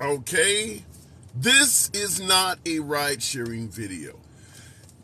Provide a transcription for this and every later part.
Okay? This is not a ride-sharing video.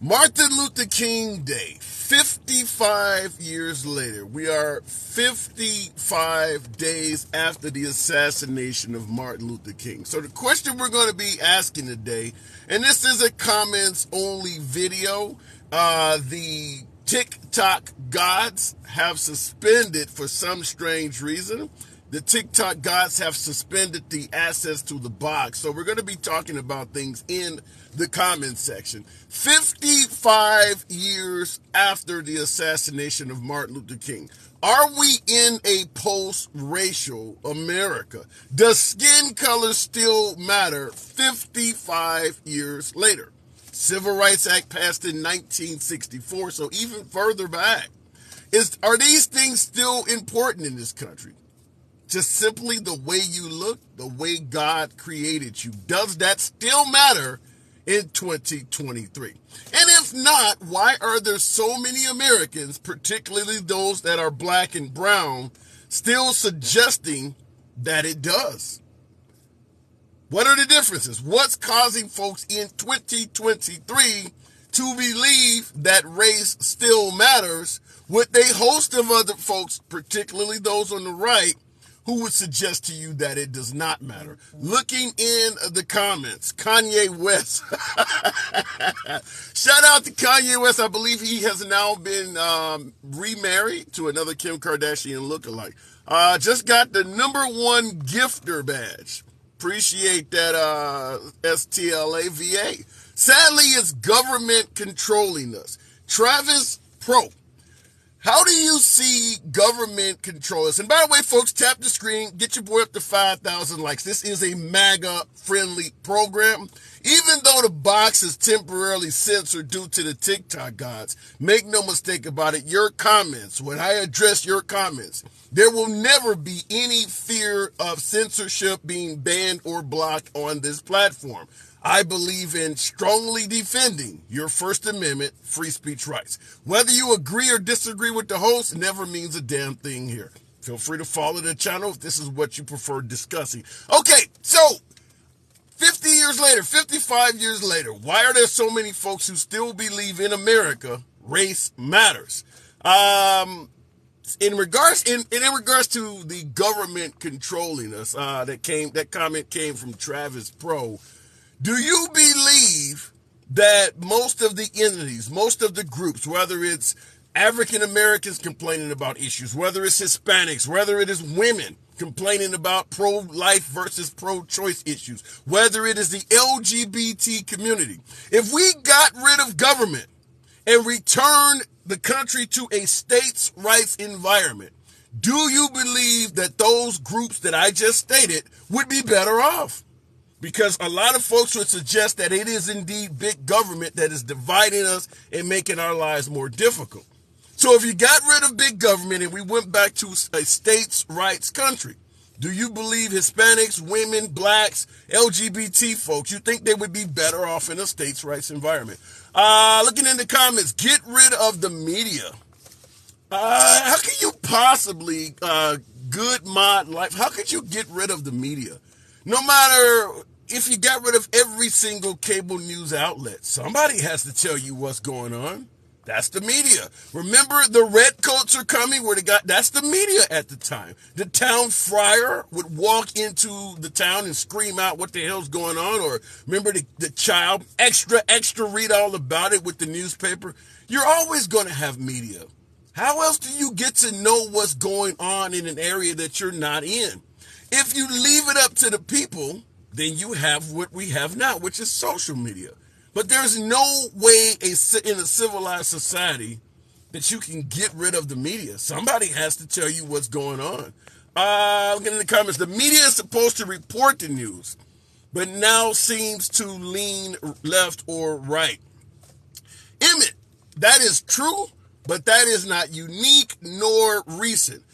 Martin Luther King Day, 55 years later. We are 55 days after the assassination of Martin Luther King. So the question we're going to be asking today, and this is a comments-only video, the TikTok gods have suspended, for some strange reason, the TikTok gods have suspended the access to the box. So we're going to be talking about things in the comment section. 55 years after the assassination of Martin Luther King. Are we in a post-racial America? Does skin color still matter 55 years later? Civil Rights Act passed in 1964, so even further back. Are these things still important in this country? Just simply the way you look, the way God created you. Does that still matter in 2023? And if not, why are there so many Americans, particularly those that are black and brown, still suggesting that it does? What are the differences? What's causing folks in 2023 to believe that race still matters with a host of other folks, particularly those on the right, who would suggest to you that it does not matter? Looking in the comments, Kanye West. Shout out to Kanye West. I believe he has now been remarried to another Kim Kardashian lookalike. Just got the #1 gifter badge. Appreciate that, STLAVA. Sadly, it's government controlling us. Travis Pro. How do you see government control us? And by the way, folks, tap the screen. Get your boy up to 5,000 likes. This is a MAGA-friendly program. Even though the box is temporarily censored due to the TikTok gods, make no mistake about it, your comments, when I address your comments, there will never be any fear of censorship being banned or blocked on this platform. I believe in strongly defending your First Amendment free speech rights. Whether you agree or disagree with the host never means a damn thing here. Feel free to follow the channel if this is what you prefer discussing. Okay, so 50 years later, 55 years later, why are there so many folks who still believe in America race matters? In regards to the government controlling us, that comment came from Travis Pro. Do you believe that most of the entities, most of the groups, whether it's African Americans complaining about issues, whether it's Hispanics, whether it is women complaining about pro-life versus pro-choice issues, whether it is the LGBT community, if we got rid of government and returned the country to a states' rights environment, do you believe that those groups that I just stated would be better off? Because a lot of folks would suggest that it is indeed big government that is dividing us and making our lives more difficult. So if you got rid of big government and we went back to a states' rights country, do you believe Hispanics, women, blacks, LGBT folks, you think they would be better off in a states' rights environment? Looking in the comments, get rid of the media. How can you possibly, good mod life, how could you get rid of the media? No matter if you got rid of every single cable news outlet, somebody has to tell you what's going on. That's the media. Remember, the redcoats are coming where that's the media at the time. The town friar would walk into the town and scream out what the hell's going on. Or remember the child, extra, read all about it with the newspaper. You're always going to have media. How else do you get to know what's going on in an area that you're not in? If you leave it up to the people, then you have what we have now, which is social media. But there's no way in a civilized society that you can get rid of the media. Somebody has to tell you what's going on. Look in the comments. The media is supposed to report the news, but now seems to lean left or right. Emmett, that is true, but that is not unique nor recent.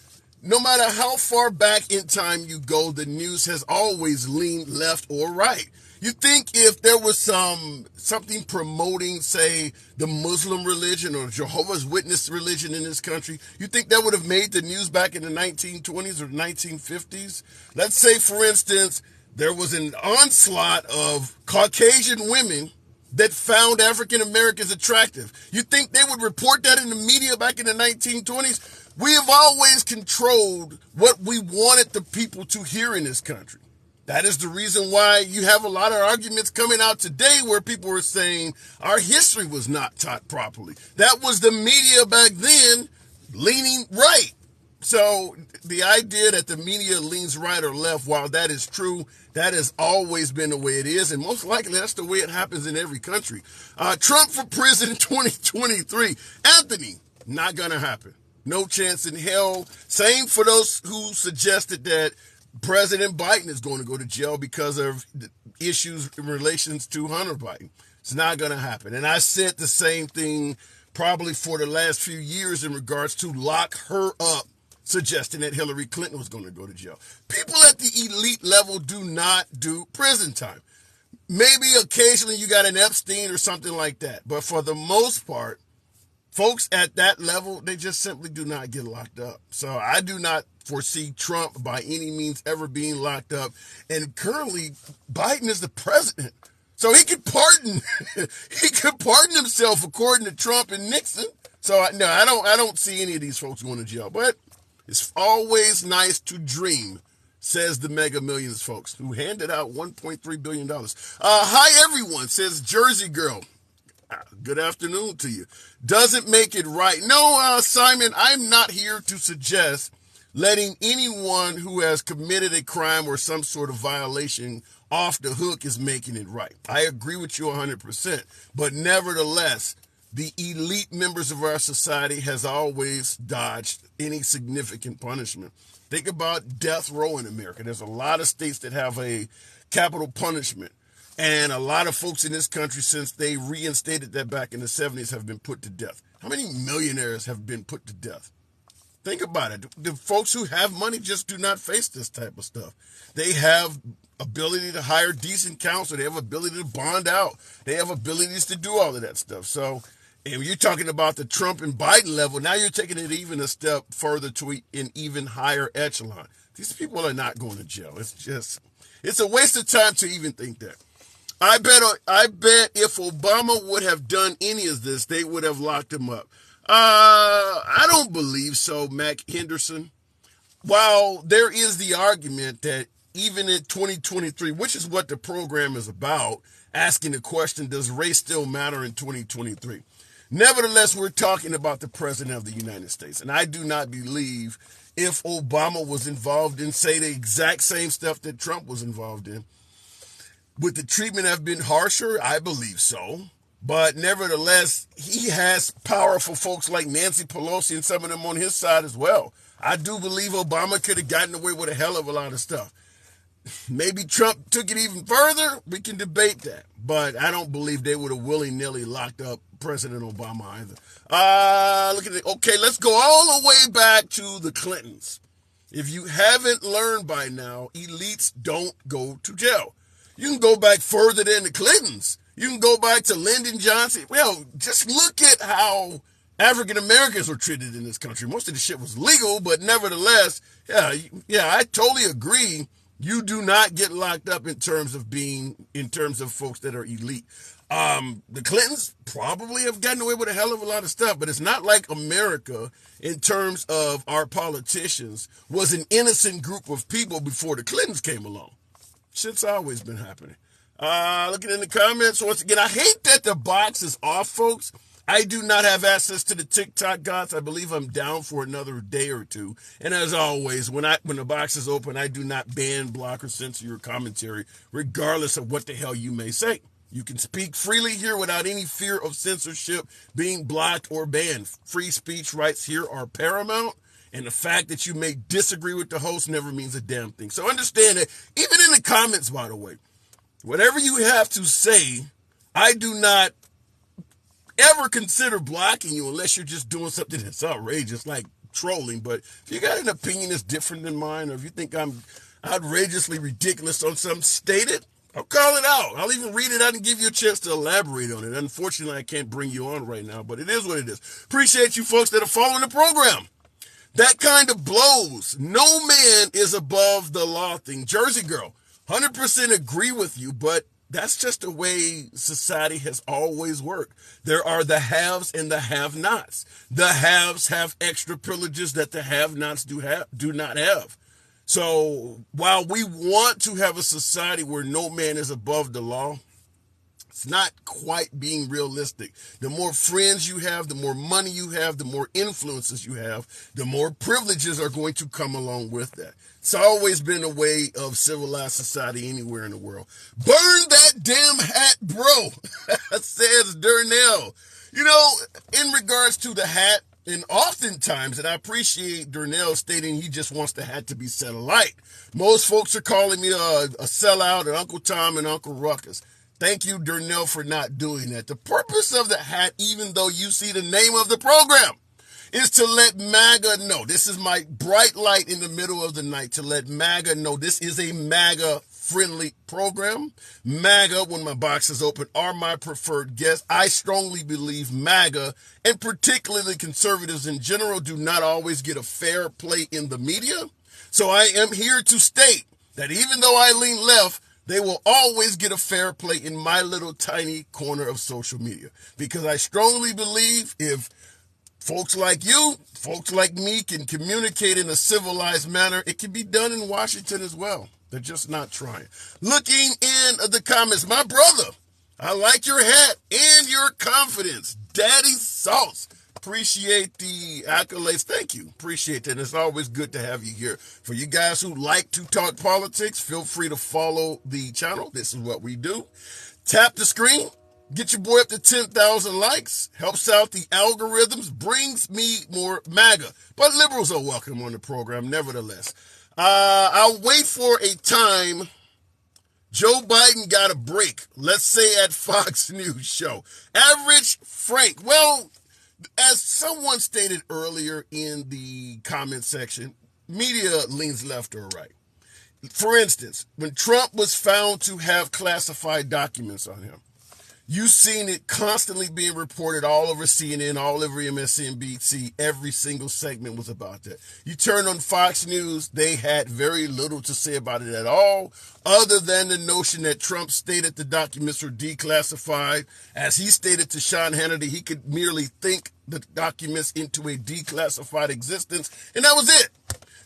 No matter how far back in time you go, the news has always leaned left or right. You think if there was something promoting, say, the Muslim religion or Jehovah's Witness religion in this country, you think that would have made the news back in the 1920s or 1950s? Let's say, for instance, there was an onslaught of Caucasian women that found African Americans attractive. You think they would report that in the media back in the 1920s? We have always controlled what we wanted the people to hear in this country. That is the reason why you have a lot of arguments coming out today where people are saying our history was not taught properly. That was the media back then leaning right. So the idea that the media leans right or left, while that is true, that has always been the way it is. And most likely that's the way it happens in every country. Trump for president 2023. Anthony, not going to happen. No chance in hell. Same for those who suggested that President Biden is going to go to jail because of issues in relations to Hunter Biden. It's not going to happen. And I said the same thing probably for the last few years in regards to lock her up, suggesting that Hillary Clinton was going to go to jail. People at the elite level do not do prison time. Maybe occasionally you got an Epstein or something like that. But for the most part, folks at that level, they just simply do not get locked up. So I do not foresee Trump by any means ever being locked up. And currently, Biden is the president. So he could pardon, he could pardon himself according to Trump and Nixon. So no, I don't see any of these folks going to jail. But it's always nice to dream, says the Mega Millions folks, who handed out $1.3 billion. Hi, everyone, says Jersey Girl. Good afternoon to you. Doesn't make it right. No, Simon, I'm not here to suggest letting anyone who has committed a crime or some sort of violation off the hook is making it right. I agree with you 100%. But nevertheless, the elite members of our society has always dodged any significant punishment. Think about death row in America. There's a lot of states that have a capital punishment. And a lot of folks in this country, since they reinstated that back in the 70s, have been put to death. How many millionaires have been put to death? Think about it. The folks who have money just do not face this type of stuff. They have ability to hire decent counsel. They have ability to bond out. They have abilities to do all of that stuff. So if you're talking about the Trump and Biden level, now you're taking it even a step further to an even higher echelon. These people are not going to jail. It's a waste of time to even think that. I bet if Obama would have done any of this, they would have locked him up. I don't believe so, Mac Henderson. While there is the argument that even in 2023, which is what the program is about, asking the question, does race still matter in 2023? Nevertheless, we're talking about the president of the United States. And I do not believe if Obama was involved in, say, the exact same stuff that Trump was involved in, would the treatment have been harsher? I believe so. But nevertheless, he has powerful folks like Nancy Pelosi and some of them on his side as well. I do believe Obama could have gotten away with a hell of a lot of stuff. Maybe Trump took it even further. We can debate that. But I don't believe they would have willy-nilly locked up President Obama either. Look at it. Okay, let's go all the way back to the Clintons. If you haven't learned by now, elites don't go to jail. You can go back further than the Clintons. You can go back to Lyndon Johnson. Well, just look at how African Americans were treated in this country. Most of the shit was legal, but nevertheless, yeah, I totally agree. You do not get locked up in terms of folks that are elite. The Clintons probably have gotten away with a hell of a lot of stuff, but it's not like America in terms of our politicians was an innocent group of people before the Clintons came along. Shit's always been happening. Looking in the comments, once again, I hate that the box is off, folks. I do not have access to the TikTok gods. I believe I'm down for another day or two. And as always, when the box is open, I do not ban, block, or censor your commentary, regardless of what the hell you may say. You can speak freely here without any fear of censorship, being blocked or banned. Free speech rights here are paramount. And the fact that you may disagree with the host never means a damn thing. So understand that, even in the comments, by the way, whatever you have to say, I do not ever consider blocking you unless you're just doing something that's outrageous, like trolling. But if you got an opinion that's different than mine, or if you think I'm outrageously ridiculous on something, state it. I'll call it out. I'll even read it out and give you a chance to elaborate on it. Unfortunately, I can't bring you on right now, but it is what it is. Appreciate you folks that are following the program. That kind of blows. No man is above the law thing. Jersey Girl, 100% agree with you, but that's just the way society has always worked. There are the haves and the have-nots. The haves have extra privileges that the have-nots do not have. So while we want to have a society where no man is above the law, it's not quite being realistic. The more friends you have, the more money you have, the more influences you have, the more privileges are going to come along with that. It's always been a way of civilized society anywhere in the world. Burn that damn hat, bro, says Darnell. You know, in regards to the hat, and oftentimes, and I appreciate Darnell stating he just wants the hat to be set alight. Most folks are calling me a sellout, and Uncle Tom and Uncle Ruckus. Thank you, Darnell, for not doing that. The purpose of the hat, even though you see the name of the program, is to let MAGA know. This is my bright light in the middle of the night to let MAGA know this is a MAGA-friendly program. MAGA, when my box is open, are my preferred guests. I strongly believe MAGA, and particularly conservatives in general, do not always get a fair play in the media. So I am here to state that even though I lean left, they will always get a fair play in my little tiny corner of social media. Because I strongly believe if folks like you, folks like me can communicate in a civilized manner, it can be done in Washington as well. They're just not trying. Looking in the comments, my brother, I like your hat and your confidence. Daddy Sauce. Appreciate the accolades. Thank you. Appreciate that. It's always good to have you here. For you guys who like to talk politics, feel free to follow the channel. This is what we do. Tap the screen. Get your boy up to 10,000 likes. Helps out the algorithms. Brings me more MAGA. But liberals are welcome on the program, nevertheless. I'll wait for a time Joe Biden got a break. Let's say at Fox News show. Average Frank. Well, as someone stated earlier in the comment section, media leans left or right. For instance, when Trump was found to have classified documents on him, you've seen it constantly being reported all over CNN, all over MSNBC. Every single segment was about that. You turn on Fox News, they had very little to say about it at all, other than the notion that Trump stated the documents were declassified. As he stated to Sean Hannity, he could merely think the documents into a declassified existence, and that was it.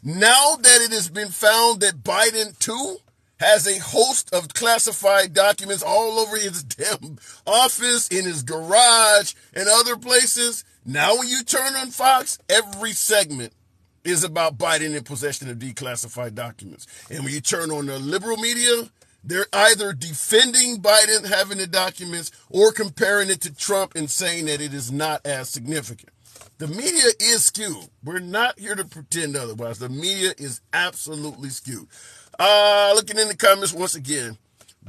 Now that it has been found that Biden, too, has a host of classified documents all over his damn office, in his garage, and other places. Now when you turn on Fox, every segment is about Biden in possession of declassified documents. And when you turn on the liberal media, they're either defending Biden having the documents or comparing it to Trump and saying that it is not as significant. The media is skewed. We're not here to pretend otherwise. The media is absolutely skewed. Looking in the comments once again,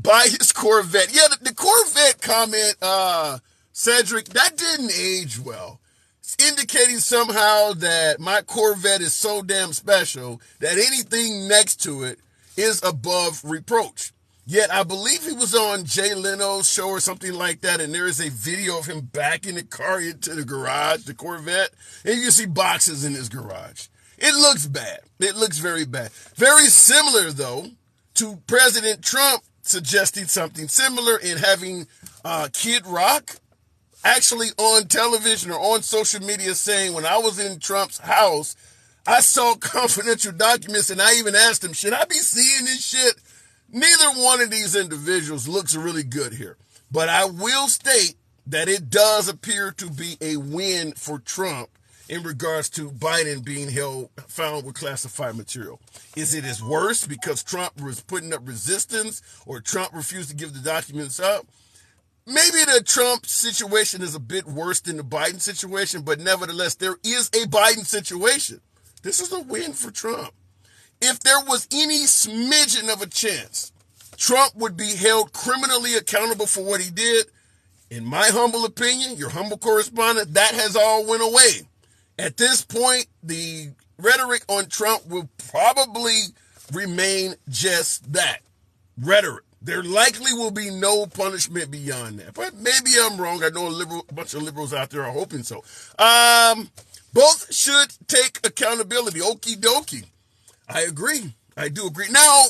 buy his Corvette. Yeah, the Corvette comment, Cedric, that didn't age well. It's indicating somehow that my Corvette is so damn special that anything next to it is above reproach. Yet I believe he was on Jay Leno's show or something like that, and there is a video of him backing the car into the garage, the Corvette, and you can see boxes in his garage. It looks bad. It looks very bad. Very similar, though, to President Trump suggesting something similar in having Kid Rock actually on television or on social media saying, when I was in Trump's house, I saw confidential documents, and I even asked him, should I be seeing this shit? Neither one of these individuals looks really good here. But I will state that it does appear to be a win for Trump in regards to Biden being found with classified material. Is it as worse because Trump was putting up resistance or Trump refused to give the documents up? Maybe the Trump situation is a bit worse than the Biden situation, but nevertheless, there is a Biden situation. This is a win for Trump. If there was any smidgen of a chance Trump would be held criminally accountable for what he did, in my humble opinion, your humble correspondent, that has all went away. At this point, the rhetoric on Trump will probably remain just that, rhetoric. There likely will be no punishment beyond that. But maybe I'm wrong. I know a bunch of liberals out there are hoping so. Both should take accountability. Okie dokie. I agree. I do agree. Now,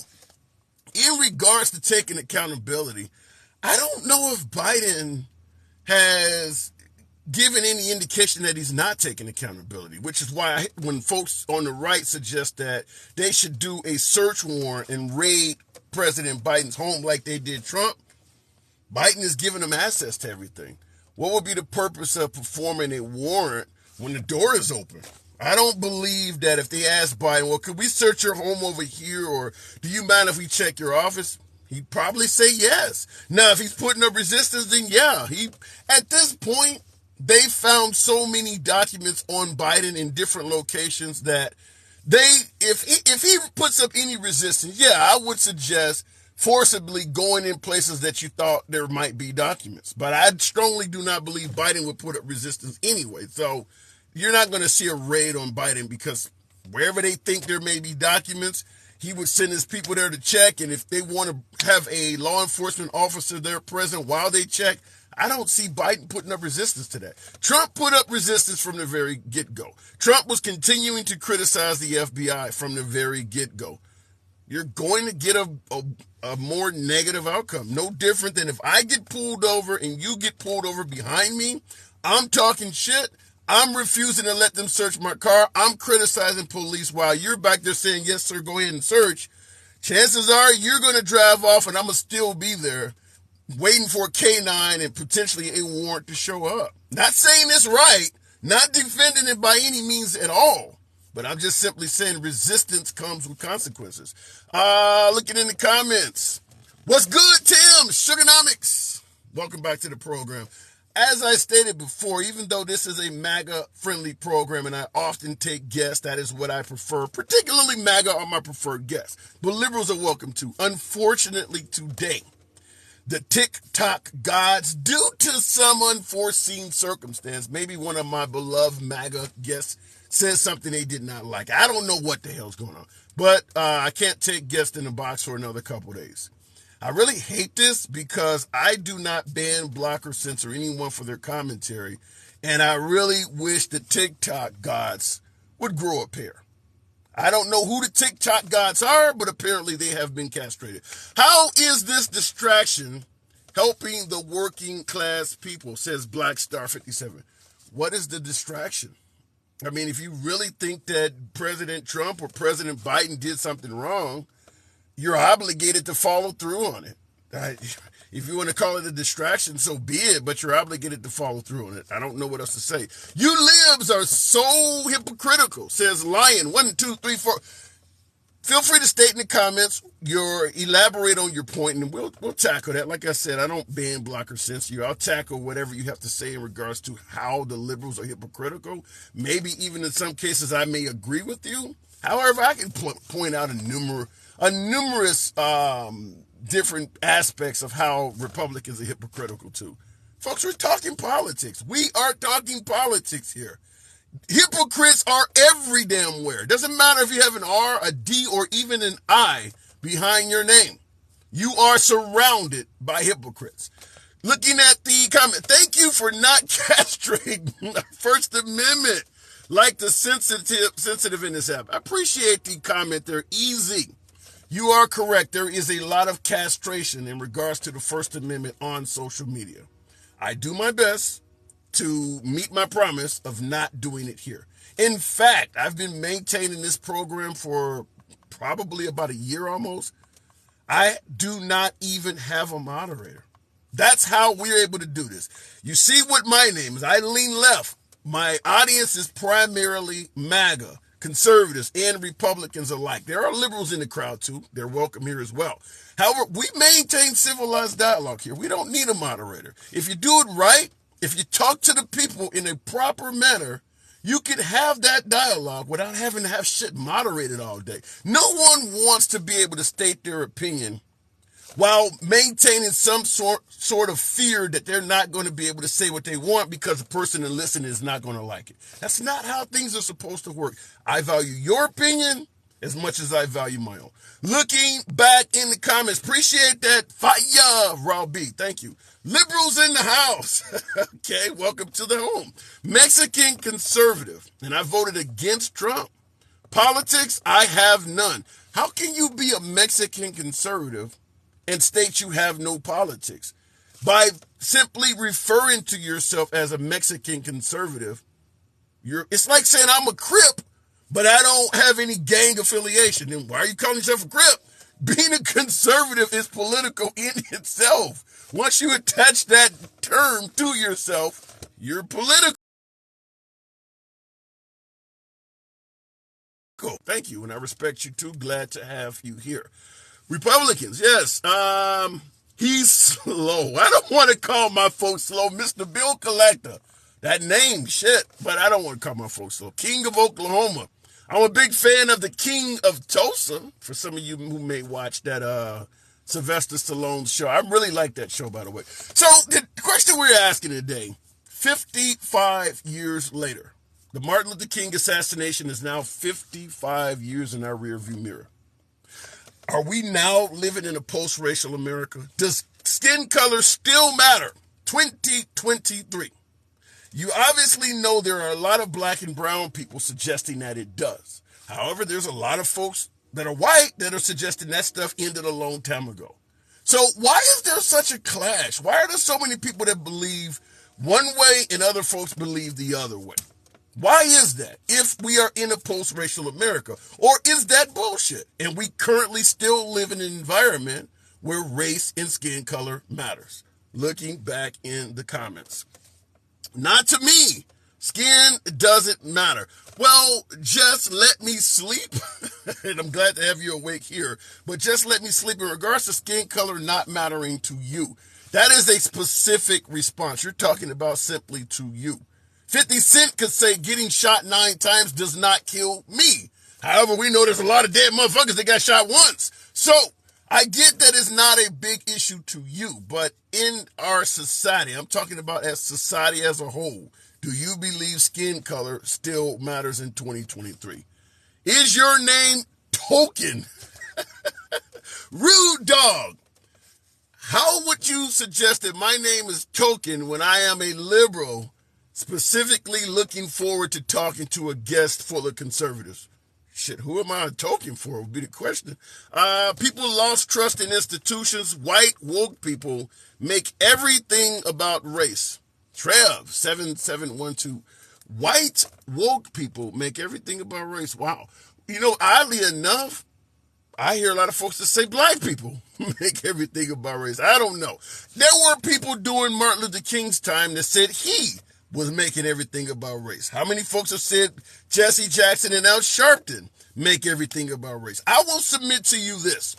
in in regards to taking accountability, I don't know if Biden has given any indication that he's not taking accountability, which is why when folks on the right suggest that they should do a search warrant and raid President Biden's home like they did Trump, Biden is giving them access to everything. What would be the purpose of performing a warrant when the door is open? I don't believe that if they ask Biden, well, could we search your home over here, or do you mind if we check your office? He'd probably say yes. Now, if he's putting up resistance, then yeah. At this point, they found so many documents on Biden in different locations that if he puts up any resistance, yeah, I would suggest forcibly going in places that you thought there might be documents. But I strongly do not believe Biden would put up resistance anyway. So you're not going to see a raid on Biden, because wherever they think there may be documents, he would send his people there to check. And if they want to have a law enforcement officer there present while they check, I don't see Biden putting up resistance to that. Trump put up resistance from the very get-go. Trump was continuing to criticize the FBI from the very get-go. You're going to get a more negative outcome. No different than if I get pulled over and you get pulled over behind me. I'm talking shit. I'm refusing to let them search my car. I'm criticizing police while you're back there saying, yes, sir, go ahead and search. Chances are you're going to drive off and I'm going to still be there waiting for a K-9 and potentially a warrant to show up. Not saying it's right, not defending it by any means at all, but I'm just simply saying resistance comes with consequences. Looking in the comments. What's good, Tim? Sugarnomics. Welcome back to the program. As I stated before, even though this is a MAGA-friendly program and I often take guests, that is what I prefer. Particularly MAGA are my preferred guests. But liberals are welcome too. Unfortunately, today, the TikTok gods, due to some unforeseen circumstance, maybe one of my beloved MAGA guests says something they did not like. I don't know what the hell's going on. But I can't take guests in the box for another couple days. I really hate this because I do not ban, block, or censor anyone for their commentary. And I really wish the TikTok gods would grow a pair. I don't know who the TikTok gods are, but apparently they have been castrated. How is this distraction helping the working class people, says Black Star 57. What is the distraction? I mean, if you really think that President Trump or President Biden did something wrong, you're obligated to follow through on it. If you want to call it a distraction, so be it, but you're obligated to follow through on it. I don't know what else to say. You libs are so hypocritical, says Lion 1, 2, 3, 4. Feel free to state in the comments elaborate on your point, and we'll tackle that. Like I said, I don't ban, block, or censor you. I'll tackle whatever you have to say in regards to how the liberals are hypocritical. Maybe even in some cases I may agree with you. However, I can point out a numerous different aspects of how Republicans are hypocritical too. Folks, we're talking politics. We are talking politics here. Hypocrites are every damn where. Doesn't matter if you have an R, a D, or even an I behind your name. You are surrounded by hypocrites. Looking at the comment, thank you for not castrating the First Amendment like the sensitive in this app. I appreciate the comment. They're easy. You are correct. There is a lot of castration in regards to the First Amendment on social media. I do my best to meet my promise of not doing it here. In fact, I've been maintaining this program for probably about a year almost. I do not even have a moderator. That's how we're able to do this. You see what my name is. I lean left. My audience is primarily MAGA, conservatives, and Republicans alike. There are liberals in the crowd too. They're welcome here as well. However, we maintain civilized dialogue here. We don't need a moderator. If you do it right, if you talk to the people in a proper manner, you can have that dialogue without having to have shit moderated all day. No one wants to be able to state their opinion while maintaining some sort of fear that they're not going to be able to say what they want because the person listening is not going to like it. That's not how things are supposed to work. I value your opinion as much as I value my own. Looking back in the comments, appreciate that. Fire, Raw B, thank you. Liberals in the house. Okay, welcome to the home. Mexican conservative, and I voted against Trump. Politics, I have none. How can you be a Mexican conservative and state you have no politics. By simply referring to yourself as a Mexican conservative, it's like saying I'm a Crip, but I don't have any gang affiliation. Then why are you calling yourself a Crip? Being a conservative is political in itself. Once you attach that term to yourself, you're political. Thank you, and I respect you too. Glad to have you here. Republicans, yes. He's slow. I don't want to call my folks slow. Mr. Bill Collector. That name, shit. But I don't want to call my folks slow. King of Oklahoma. I'm a big fan of the King of Tulsa. For some of you who may watch that Sylvester Stallone's show. I really like that show, by the way. So the question we're asking today, 55 years later, the Martin Luther King assassination is now 55 years in our rearview mirror. Are we now living in a post-racial America? Does skin color still matter? 2023. You obviously know there are a lot of black and brown people suggesting that it does. However, there's a lot of folks that are white that are suggesting that stuff ended a long time ago. So why is there such a clash? Why are there so many people that believe one way and other folks believe the other way? Why is that if we are in a post-racial America? Or is that bullshit? And we currently still live in an environment where race and skin color matters. Looking back in the comments. Not to me. Skin doesn't matter. Well, just let me sleep. And I'm glad to have you awake here. But just let me sleep in regards to skin color not mattering to you. That is a specific response. You're talking about simply to you. 50 Cent could say getting shot 9 times does not kill me. However, we know there's a lot of dead motherfuckers that got shot once. So I get that it's not a big issue to you, but in our society, I'm talking about as society as a whole, do you believe skin color still matters in 2023? Is your name Token? Rude dog. How would you suggest that my name is Token when I am a liberal specifically looking forward to talking to a guest full of conservatives? Shit, who am I a token for would be the question. People lost trust in institutions. White woke people make everything about race. Trev, 7712. White woke people make everything about race. Wow. You know, oddly enough, I hear a lot of folks that say black people make everything about race. I don't know. There were people during Martin Luther King's time that said he was making everything about race. How many folks have said Jesse Jackson and Al Sharpton make everything about race? I will submit to you this.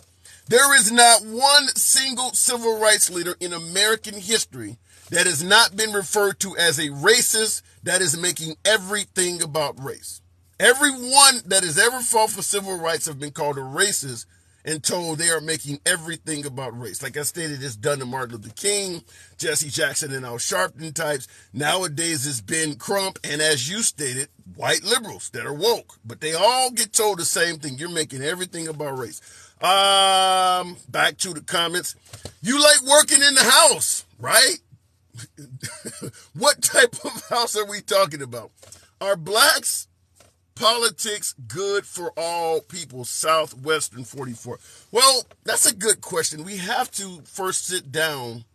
There is not one single civil rights leader in American history that has not been referred to as a racist that is making everything about race. Everyone that has ever fought for civil rights have been called a racist and told they are making everything about race. Like I stated, it's done to Martin Luther King, Jesse Jackson, and Al Sharpton types. Nowadays, it's Ben Crump, and as you stated, white liberals that are woke. But they all get told the same thing. You're making everything about race. Back to the comments. You like working in the house, right? What type of house are we talking about? Are blacks politics good for all people? Southwestern 44. Well, that's a good question. We have to first sit down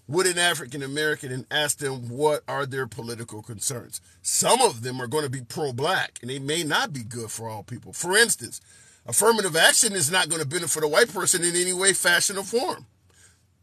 with an African American and ask them what are their political concerns. Some of them are going to be pro-black, and they may not be good for all people. For instance, affirmative action is not going to benefit a white person in any way, fashion, or form.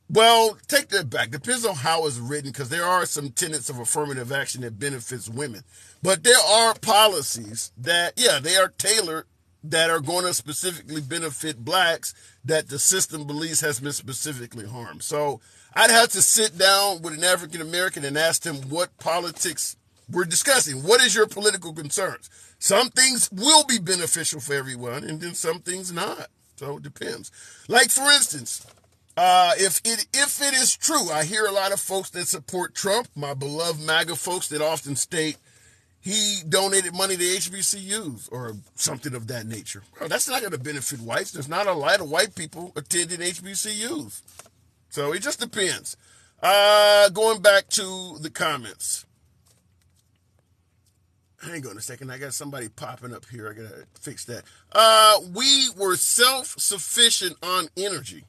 Well, take that back. Depends on how it's written, because there are some tenets of affirmative action that benefits women. But there are policies that, yeah, they are tailored that are going to specifically benefit blacks that the system believes has been specifically harmed. So I'd have to sit down with an African American and ask them what politics we're discussing. What is your political concerns? Some things will be beneficial for everyone, and then some things not. So it depends. Like, for instance, if it is true, I hear a lot of folks that support Trump, my beloved MAGA folks that often state he donated money to HBCUs or something of that nature. Well, that's not going to benefit whites. There's not a lot of white people attending HBCUs. So it just depends. Going back to the comments. Hang on a second. I got somebody popping up here. I got to fix that. We were self-sufficient on energy.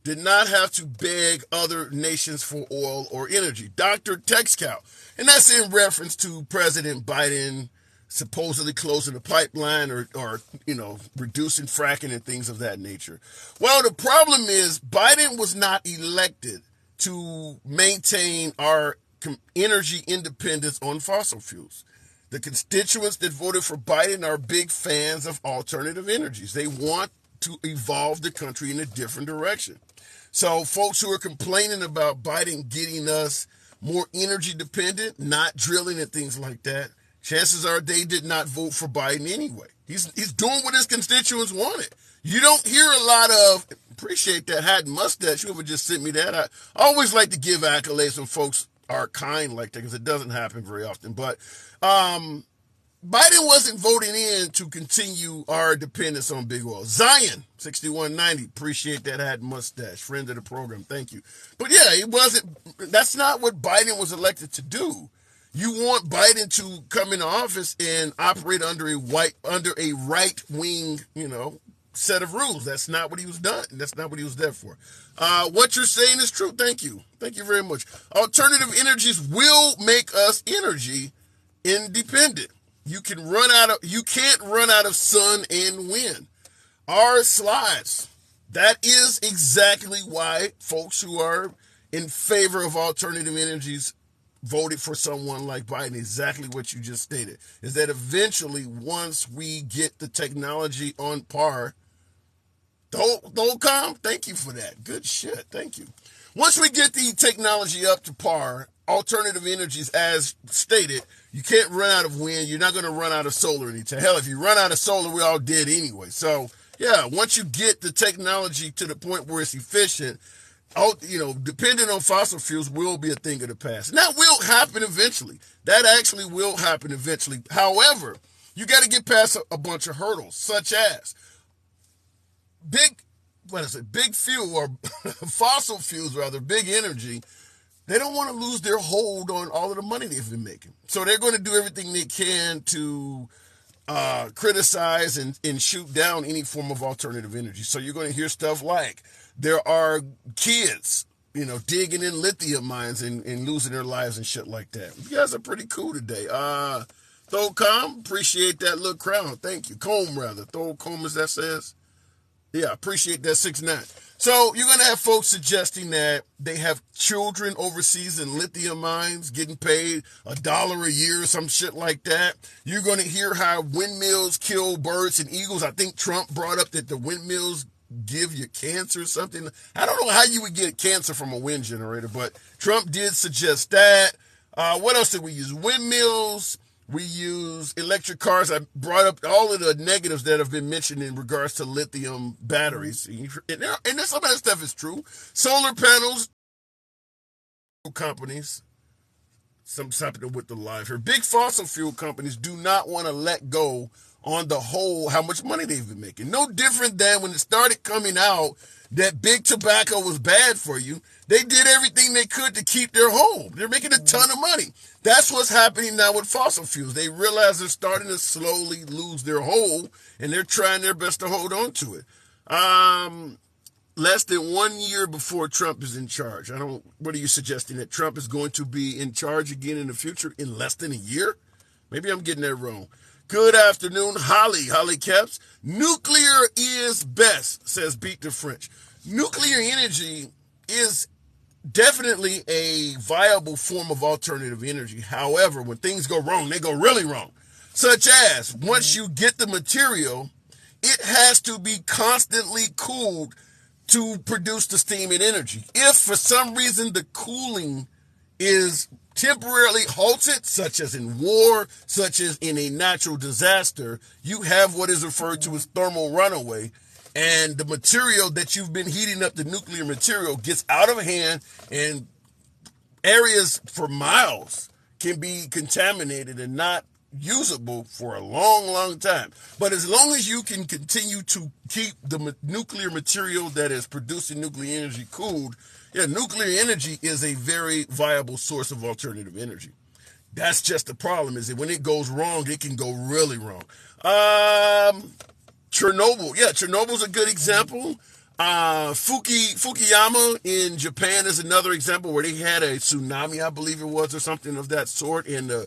did not have to beg other nations for oil or energy. Dr. Texcow. And that's in reference to President Biden supposedly closing the pipeline or reducing fracking and things of that nature. Well, the problem is Biden was not elected to maintain our energy independence on fossil fuels. The constituents that voted for Biden are big fans of alternative energies. They want to evolve the country in a different direction. So folks who are complaining about Biden getting us more energy dependent, not drilling and things like that, chances are they did not vote for Biden anyway. He's doing what his constituents wanted. You don't hear a lot of, appreciate that hat and mustache, whoever just sent me that. I always like to give accolades when folks are kind like that because it doesn't happen very often. But Biden wasn't voting in to continue our dependence on big oil. Zion, 6190, appreciate that hat and mustache, friend of the program, thank you. But yeah, that's not what Biden was elected to do. You want Biden to come into office and operate under a right-wing, set of rules. That's not what he was done. That's not what he was there for. What you're saying is true. Thank you. Thank you very much. Alternative energies will make us energy independent. You can't run out of sun and wind. Our slides. That is exactly why folks who are in favor of alternative energies voted for someone like Biden. Exactly what you just stated is that eventually, once we get the technology on par, don't come. Thank you for that. Good shit. Thank you. Once we get the technology up to par, alternative energies, as stated, you can't run out of wind. You're not going to run out of solar anytime. Hell, if you run out of solar, we're all dead anyway. So yeah, once you get the technology to the point where it's efficient, depending on fossil fuels will be a thing of the past. And that will happen eventually. That actually will happen eventually. However, you got to get past a bunch of hurdles, such as big fuel or fossil fuels, rather, big energy. They don't want to lose their hold on all of the money they've been making. So they're going to do everything they can to criticize and shoot down any form of alternative energy. So you're going to hear stuff like, there are kids, digging in lithium mines and losing their lives and shit like that. You guys are pretty cool today. Thocom, appreciate that little crown. Thank you. Comb, rather. Thocom, as that says. Yeah, appreciate that 6'9". So you're going to have folks suggesting that they have children overseas in lithium mines getting paid $1 a year or some shit like that. You're going to hear how windmills kill birds and eagles. I think Trump brought up that the windmills give you cancer or something. I don't know how you would get cancer from a wind generator, but Trump did suggest that. What else did we use? Windmills. We use electric cars. I brought up all of the negatives that have been mentioned in regards to lithium batteries. And some of that stuff is true. Solar panels, companies, something with the live here. Big fossil fuel companies do not want to let go on the whole how much money they've been making. No different than when it started coming out that big tobacco was bad for you. They did everything they could to keep their hold. They're making a ton of money. That's what's happening now with fossil fuels. They realize they're starting to slowly lose their hold, and they're trying their best to hold on to it. Less than 1 year before Trump is in charge. What are you suggesting, that Trump is going to be in charge again in the future in less than a year? Maybe I'm getting that wrong. Good afternoon, Holly Caps. Nuclear is best, says Beat the French. Nuclear energy is definitely a viable form of alternative energy. However, when things go wrong, they go really wrong. Such as, once you get the material, it has to be constantly cooled to produce the steam and energy. If for some reason the cooling is temporarily halted, such as in war, such as in a natural disaster, you have what is referred to as thermal runaway. And the material that you've been heating up, the nuclear material, gets out of hand, and areas for miles can be contaminated and not usable for a long, long time. But as long as you can continue to keep the nuclear material that is producing nuclear energy cooled, nuclear energy is a very viable source of alternative energy. That's just the problem, is that when it goes wrong, it can go really wrong. Chernobyl. Yeah, Chernobyl's a good example. Fukuyama in Japan is another example where they had a tsunami, I believe it was, or something of that sort. And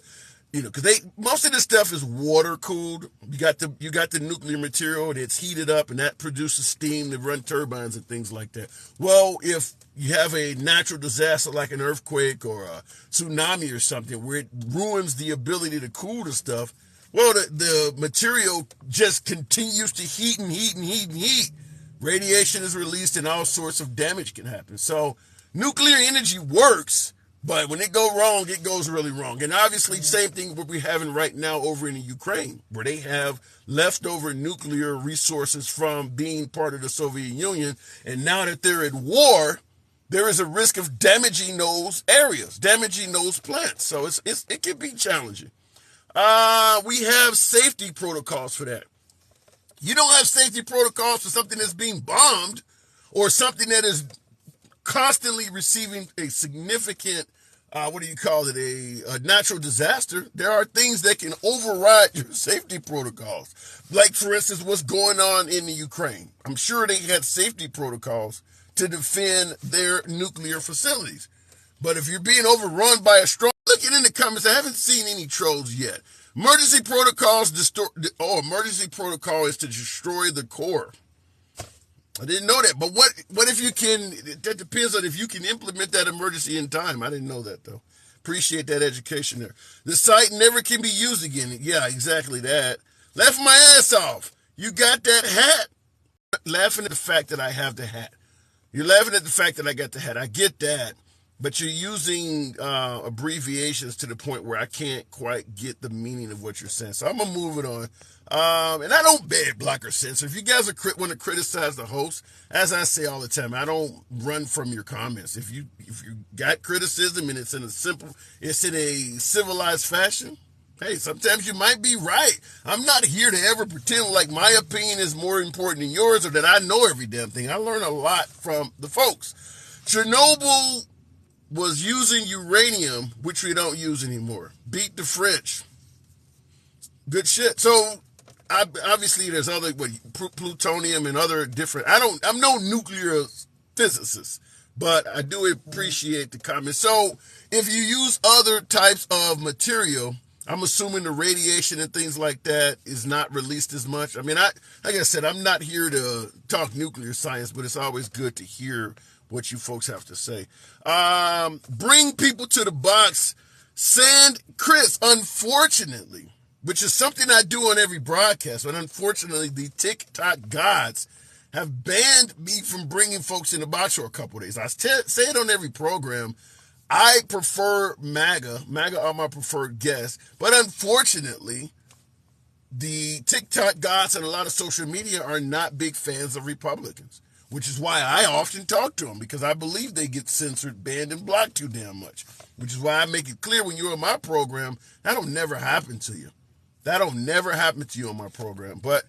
because most of this stuff is water cooled. You got the nuclear material and it's heated up, and that produces steam to run turbines and things like that. Well, if you have a natural disaster like an earthquake or a tsunami or something where it ruins the ability to cool the stuff, well, the material just continues to heat and heat and heat and heat. Radiation is released and all sorts of damage can happen. So nuclear energy works, but when it goes wrong, it goes really wrong. And obviously, same thing what we're having right now over in the Ukraine, where they have leftover nuclear resources from being part of the Soviet Union. And now that they're at war, there is a risk of damaging those areas, damaging those plants. So it can be challenging. We have safety protocols for that. You don't have safety protocols for something that's being bombed or something that is constantly receiving a significant, a natural disaster. There are things that can override your safety protocols. Like, for instance, what's going on in the Ukraine. I'm sure they had safety protocols to defend their nuclear facilities. But if you're being overrun by a strong, look in the comments, I haven't seen any trolls yet. Emergency protocol is to destroy the core. I didn't know that. But what if you can, that depends on if you can implement that emergency in time. I didn't know that, though. Appreciate that education there. The site never can be used again. Yeah, exactly that. Laugh my ass off. You got that hat? Laughing at the fact that I have the hat. You're laughing at the fact that I got the hat. I get that. But you're using abbreviations to the point where I can't quite get the meaning of what you're saying. So I'm going to move it on. And I don't bad block or censor. If you guys want to criticize the host, as I say all the time, I don't run from your comments. If you got criticism and it's in a civilized fashion, hey, sometimes you might be right. I'm not here to ever pretend like my opinion is more important than yours or that I know every damn thing. I learn a lot from the folks. Chernobyl was using uranium, which we don't use anymore. Beat the French. Good shit. So, obviously, there's other, plutonium and other different, I'm no nuclear physicist, but I do appreciate the comment. So, if you use other types of material, I'm assuming the radiation and things like that is not released as much. I mean, like I said, I'm not here to talk nuclear science, but it's always good to hear what you folks have to say. Bring people to the box. Send Chris, unfortunately, which is something I do on every broadcast, but unfortunately, the TikTok gods have banned me from bringing folks in the box for a couple of days. I say it on every program. I prefer MAGA. MAGA are my preferred guests. But unfortunately, the TikTok gods and a lot of social media are not big fans of Republicans, which is why I often talk to them, because I believe they get censored, banned, and blocked too damn much, which is why I make it clear when you're on my program, that'll never happen to you. That'll never happen to you on my program. But,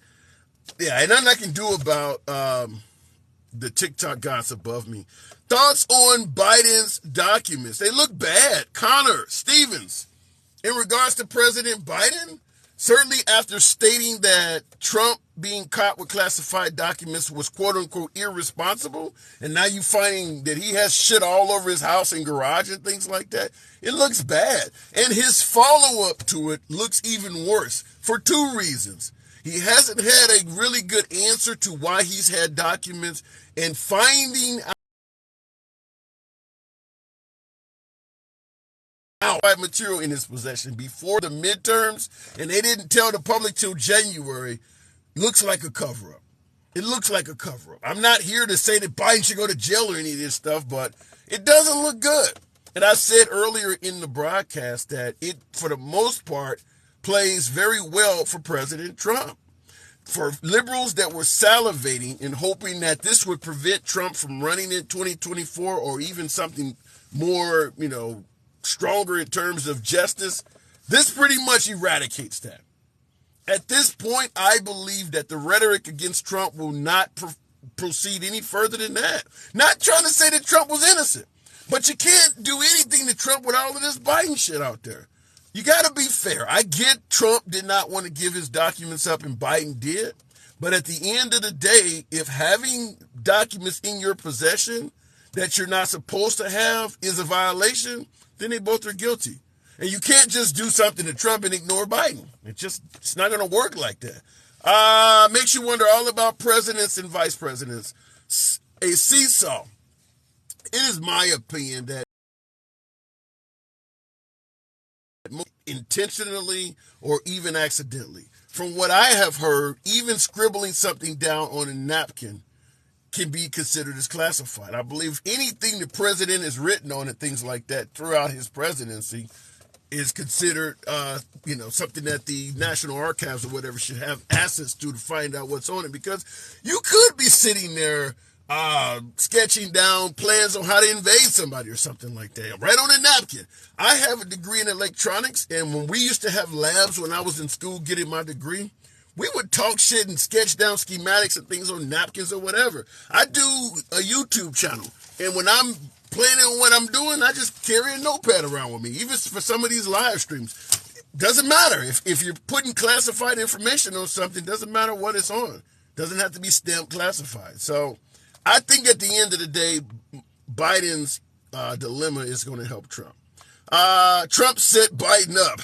yeah, and nothing I can do about the TikTok gods above me. Thoughts on Biden's documents? They look bad. Connor Stevens, in regards to President Biden, certainly after stating that Trump being caught with classified documents was quote-unquote irresponsible, and now you finding that he has shit all over his house and garage and things like that, it looks bad. And his follow-up to it looks even worse for two reasons. He hasn't had a really good answer to why he's had documents, and finding out material in his possession before the midterms, and they didn't tell the public till January, looks like a cover-up. It looks like a cover-up. I'm not here to say that Biden should go to jail or any of this stuff, but it doesn't look good. And I said earlier in the broadcast that it, for the most part, plays very well for President Trump. For liberals that were salivating and hoping that this would prevent Trump from running in 2024 or even something more, stronger in terms of justice, this pretty much eradicates that. At this point, I believe that the rhetoric against Trump will not proceed any further than that. Not trying to say that Trump was innocent, but you can't do anything to Trump with all of this Biden shit out there. You got to be fair. I get Trump did not want to give his documents up and Biden did, But at the end of the day, if having documents in your possession that you're not supposed to have is a violation, then they both are guilty. And you can't just do something to Trump and ignore Biden. It's not going to work like that. Makes you wonder all about presidents and vice presidents. A seesaw. It is my opinion that intentionally or even accidentally, from what I have heard, even scribbling something down on a napkin can be considered as classified. I believe anything the president has written on and things like that throughout his presidency is considered, something that the National Archives or whatever should have access to find out what's on it, because you could be sitting there sketching down plans on how to invade somebody or something like that, right on a napkin. I have a degree in electronics, and when we used to have labs when I was in school getting my degree, we would talk shit and sketch down schematics and things on napkins or whatever. I do a YouTube channel, and when I'm planning on what I'm doing, I just carry a notepad around with me, even for some of these live streams. Doesn't matter. If you're putting classified information on something, doesn't matter what it's on. Doesn't have to be stamped classified. So I think at the end of the day, Biden's dilemma is going to help Trump. Trump set Biden up.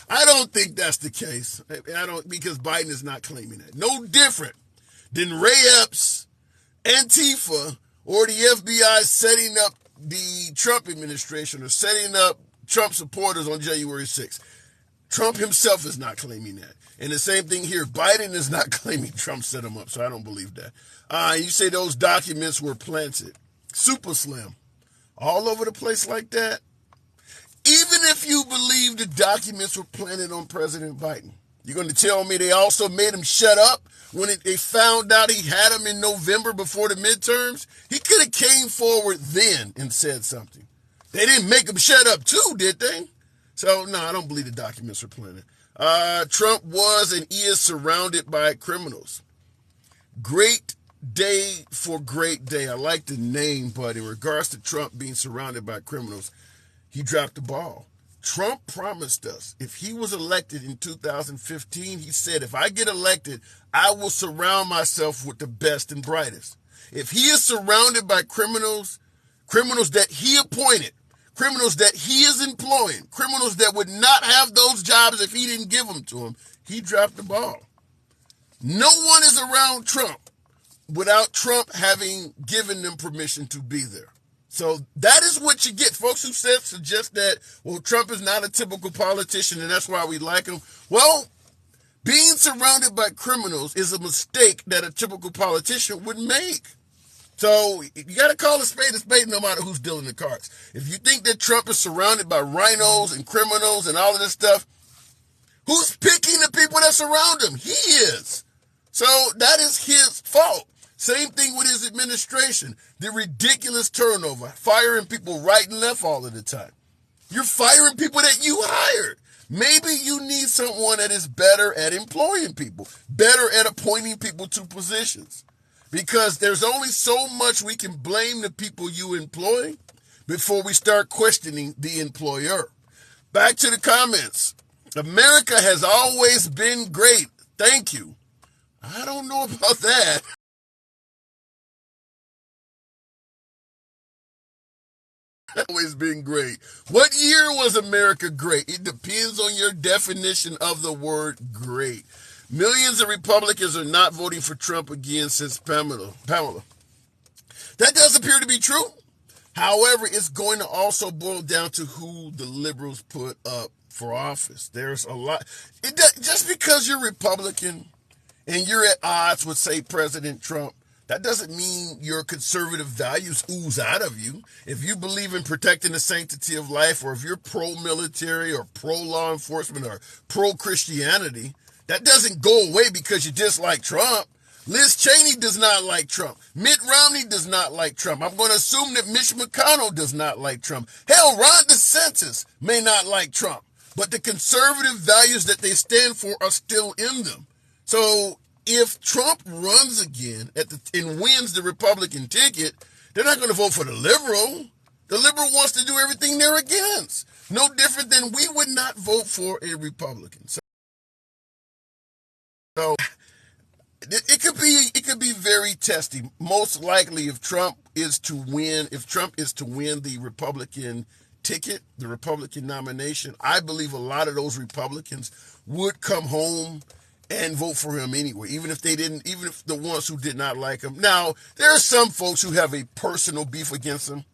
I don't think that's the case. Because Biden is not claiming that. No different than Ray Epps, Antifa, or the FBI setting up the Trump administration or setting up Trump supporters on January 6th. Trump himself is not claiming that. And the same thing here. Biden is not claiming Trump set him up, so I don't believe that. You say those documents were planted. Super slim. All over the place like that. Even if you believe the documents were planted on President Biden, you're going to tell me they also made him shut up when they found out he had him in November before the midterms? He could have came forward then and said something. They didn't make him shut up too, did they? So, no, I don't believe the documents were planted. Trump was and is surrounded by criminals. Great day for great day. I like the name, but in regards to Trump being surrounded by criminals, he dropped the ball. Trump promised us if he was elected in 2015, he said, if I get elected, I will surround myself with the best and brightest. If he is surrounded by criminals that he appointed, criminals that he is employing, criminals that would not have those jobs if he didn't give them to him, he dropped the ball. No one is around Trump without Trump having given them permission to be there. So that is what you get. Folks who suggest that, well, Trump is not a typical politician and that's why we like him. Well, being surrounded by criminals is a mistake that a typical politician would make. So you got to call a spade no matter who's dealing the cards. If you think that Trump is surrounded by rhinos and criminals and all of this stuff, who's picking the people that surround him? He is. So that is his fault. Same thing with his administration. The ridiculous turnover, firing people right and left all of the time. You're firing people that you hired. Maybe you need someone that is better at employing people, better at appointing people to positions. Because there's only so much we can blame the people you employ before we start questioning the employer. Back to the comments. America has always been great. Thank you. I don't know about that. Always been great. What year was America great? It depends on your definition of the word great. Millions of Republicans are not voting for Trump again since Pamela. That does appear to be true. However, it's going to also boil down to who the liberals put up for office. There's a lot. Just because you're Republican and you're at odds with, say, President Trump, that doesn't mean your conservative values ooze out of you. If you believe in protecting the sanctity of life, or if you're pro-military or pro-law enforcement or pro-Christianity, that doesn't go away because you dislike Trump. Liz Cheney does not like Trump. Mitt Romney does not like Trump. I'm going to assume that Mitch McConnell does not like Trump. Hell, Ron DeSantis may not like Trump, but the conservative values that they stand for are still in them. So if Trump runs again and wins the Republican ticket, they're not going to vote for the liberal. The liberal wants to do everything they're against. No different than we would not vote for a Republican. So it could be very testy. Most likely, if Trump is to win the Republican ticket, the Republican nomination, I believe a lot of those Republicans would come home and vote for him anyway, even if the ones who did not like him. Now, there are some folks who have a personal beef against him.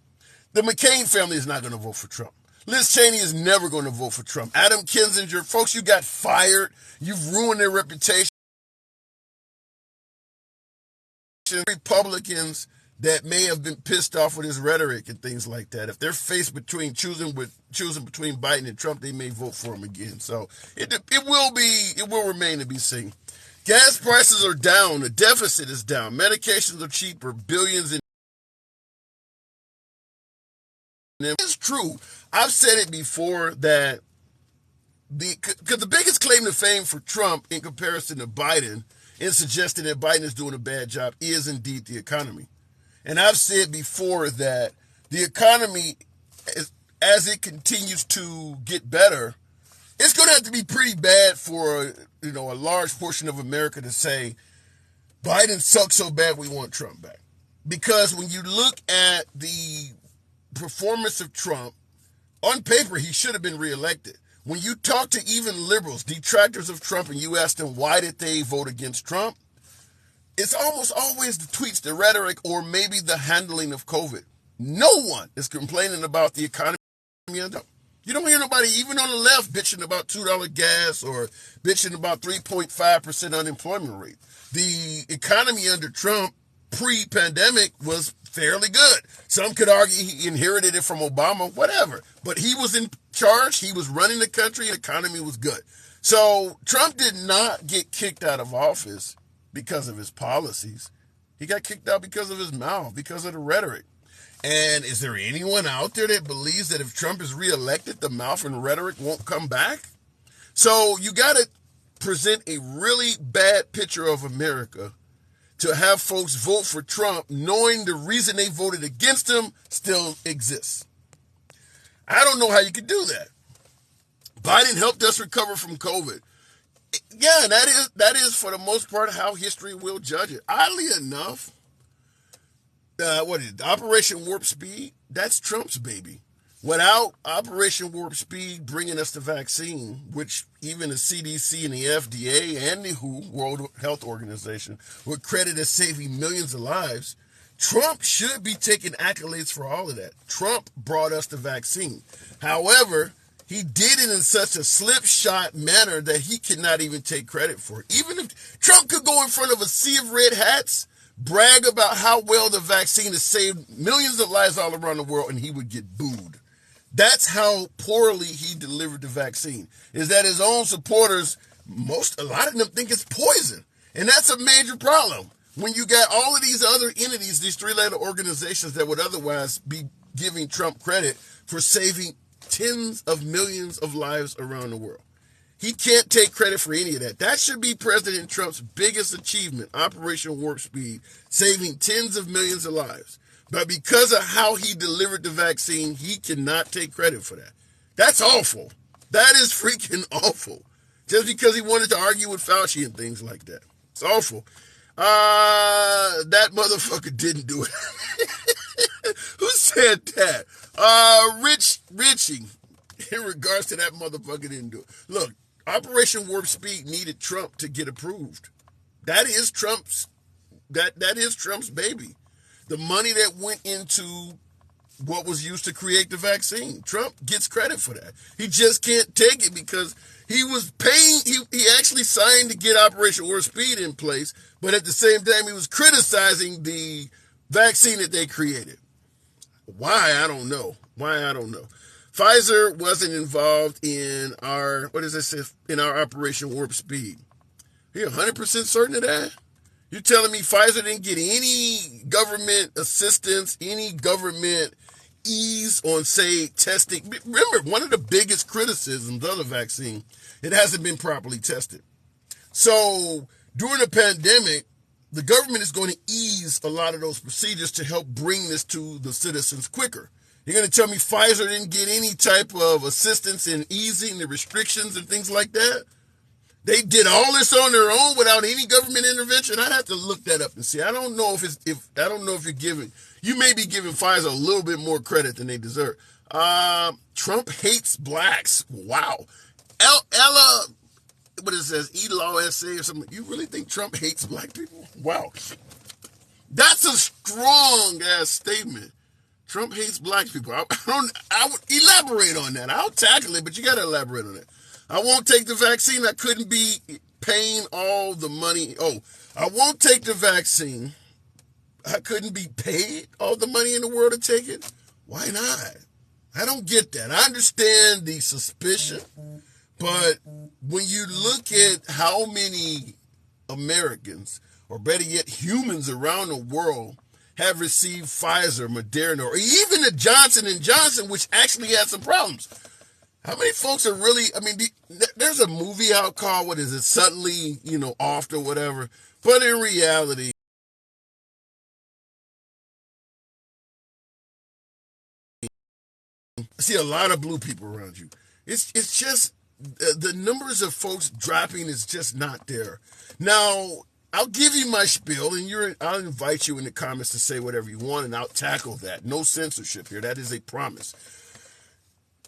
The McCain family is not going to vote for Trump. Liz Cheney is never going to vote for Trump. Adam Kinzinger, folks, you got fired. You've ruined their reputation. Republicans that may have been pissed off with his rhetoric and things like that, if they're faced between choosing between Biden and Trump, they may vote for him again. So it will remain to be seen. Gas prices are down. The deficit is down. Medications are cheaper. Billions in. It's true. I've said it before that because the biggest claim to fame for Trump in comparison to Biden in suggesting that Biden is doing a bad job is indeed the economy. And I've said before that the economy, as it continues to get better, it's going to have to be pretty bad for a large portion of America to say Biden sucks so bad we want Trump back. Because when you look at the performance of Trump, on paper he should have been reelected. When you talk to even liberals, detractors of Trump, and you ask them why did they vote against Trump, it's almost always the tweets, the rhetoric, or maybe the handling of COVID. No one is complaining about the economy. You don't hear nobody, even on the left, bitching about $2 gas or bitching about 3.5% unemployment rate. The economy under Trump pre-pandemic was fairly good. Some could argue he inherited it from Obama, whatever. But he was in charge. He was running the country. The economy was good. So Trump did not get kicked out of office because of his policies. He got kicked out because of his mouth, because of the rhetoric. And is there anyone out there that believes that if Trump is reelected, the mouth and rhetoric won't come back? So you got to present a really bad picture of America to have folks vote for Trump knowing the reason they voted against him still exists. I don't know how you could do that. Biden helped us recover from COVID. Yeah, that is for the most part how history will judge it. Oddly enough, Operation Warp Speed? That's Trump's baby. Without Operation Warp Speed bringing us the vaccine, which even the CDC and the FDA and the WHO, World Health Organization, would credit as saving millions of lives, Trump should be taking accolades for all of that. Trump brought us the vaccine. However, he did it in such a slipshod manner that he cannot even take credit for it. Even if Trump could go in front of a sea of red hats, brag about how well the vaccine has saved millions of lives all around the world, and he would get booed. That's how poorly he delivered the vaccine, is that his own supporters, a lot of them think it's poison. And that's a major problem. When you got all of these other entities, these three-letter organizations that would otherwise be giving Trump credit for saving tens of millions of lives around the world. He can't take credit for any of that. That should be President Trump's biggest achievement, Operation Warp Speed, saving tens of millions of lives. But because of how he delivered the vaccine, he cannot take credit for that. That's awful. That is freaking awful. Just because he wanted to argue with Fauci and things like that. It's awful. That motherfucker didn't do it. Who said that? Richie, in regards to that motherfucker didn't do it. Look, Operation Warp Speed needed Trump to get approved. That is Trump's baby. The money that went into what was used to create the vaccine. Trump gets credit for that. He just can't take it because he was paying, he actually signed to get Operation Warp Speed in place, but at the same time he was criticizing the vaccine that they created. Why? I don't know. Pfizer wasn't involved in our Operation Warp Speed. You're 100% certain of that? You're telling me Pfizer didn't get any government assistance, any government ease on, say, testing? Remember, one of the biggest criticisms of the vaccine, it hasn't been properly tested. So during the pandemic, the government is going to ease a lot of those procedures to help bring this to the citizens quicker. You're going to tell me Pfizer didn't get any type of assistance in easing the restrictions and things like that? They did all this on their own without any government intervention. I'd have to look that up and see. I don't know if you're giving, you may be giving Pfizer a little bit more credit than they deserve. Trump hates blacks. Wow. Ella, what it says, E-Law essay or something. You really think Trump hates black people? Wow. That's a strong ass statement. Trump hates black people. I would elaborate on that. I'll tackle it, but you got to elaborate on it. I won't take the vaccine. I couldn't be paying all the money. Oh, I won't take the vaccine. I couldn't be paid all the money in the world to take it. Why not? I don't get that. I understand the suspicion, but when you look at how many Americans, or better yet, humans around the world have received Pfizer, Moderna, or even the Johnson & Johnson, which actually had some problems. How many folks are really, there's a movie out called, what is it, Suddenly, Off or whatever. But in reality, I see a lot of blue people around you. It's just, the numbers of folks dropping is just not there. Now, I'll give you my spiel, and I'll invite you in the comments to say whatever you want, and I'll tackle that. No censorship here. That is a promise.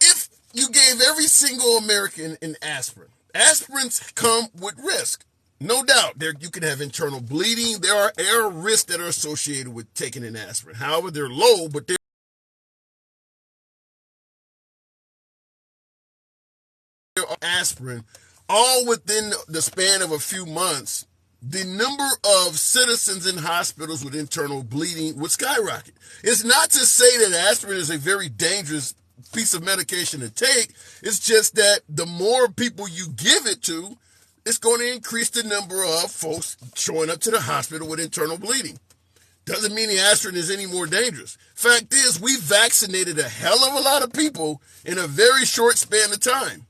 If you gave every single American an aspirin, aspirins come with risk. No doubt. You can have internal bleeding. There are risks that are associated with taking an aspirin. However, they're low, but they're aspirin, all within the span of a few months. The number of citizens in hospitals with internal bleeding would skyrocket. It's not to say that aspirin is a very dangerous piece of medication to take. It's just that the more people you give it to, it's going to increase the number of folks showing up to the hospital with internal bleeding. Doesn't mean the aspirin is any more dangerous. Fact is, we vaccinated a hell of a lot of people in a very short span of time.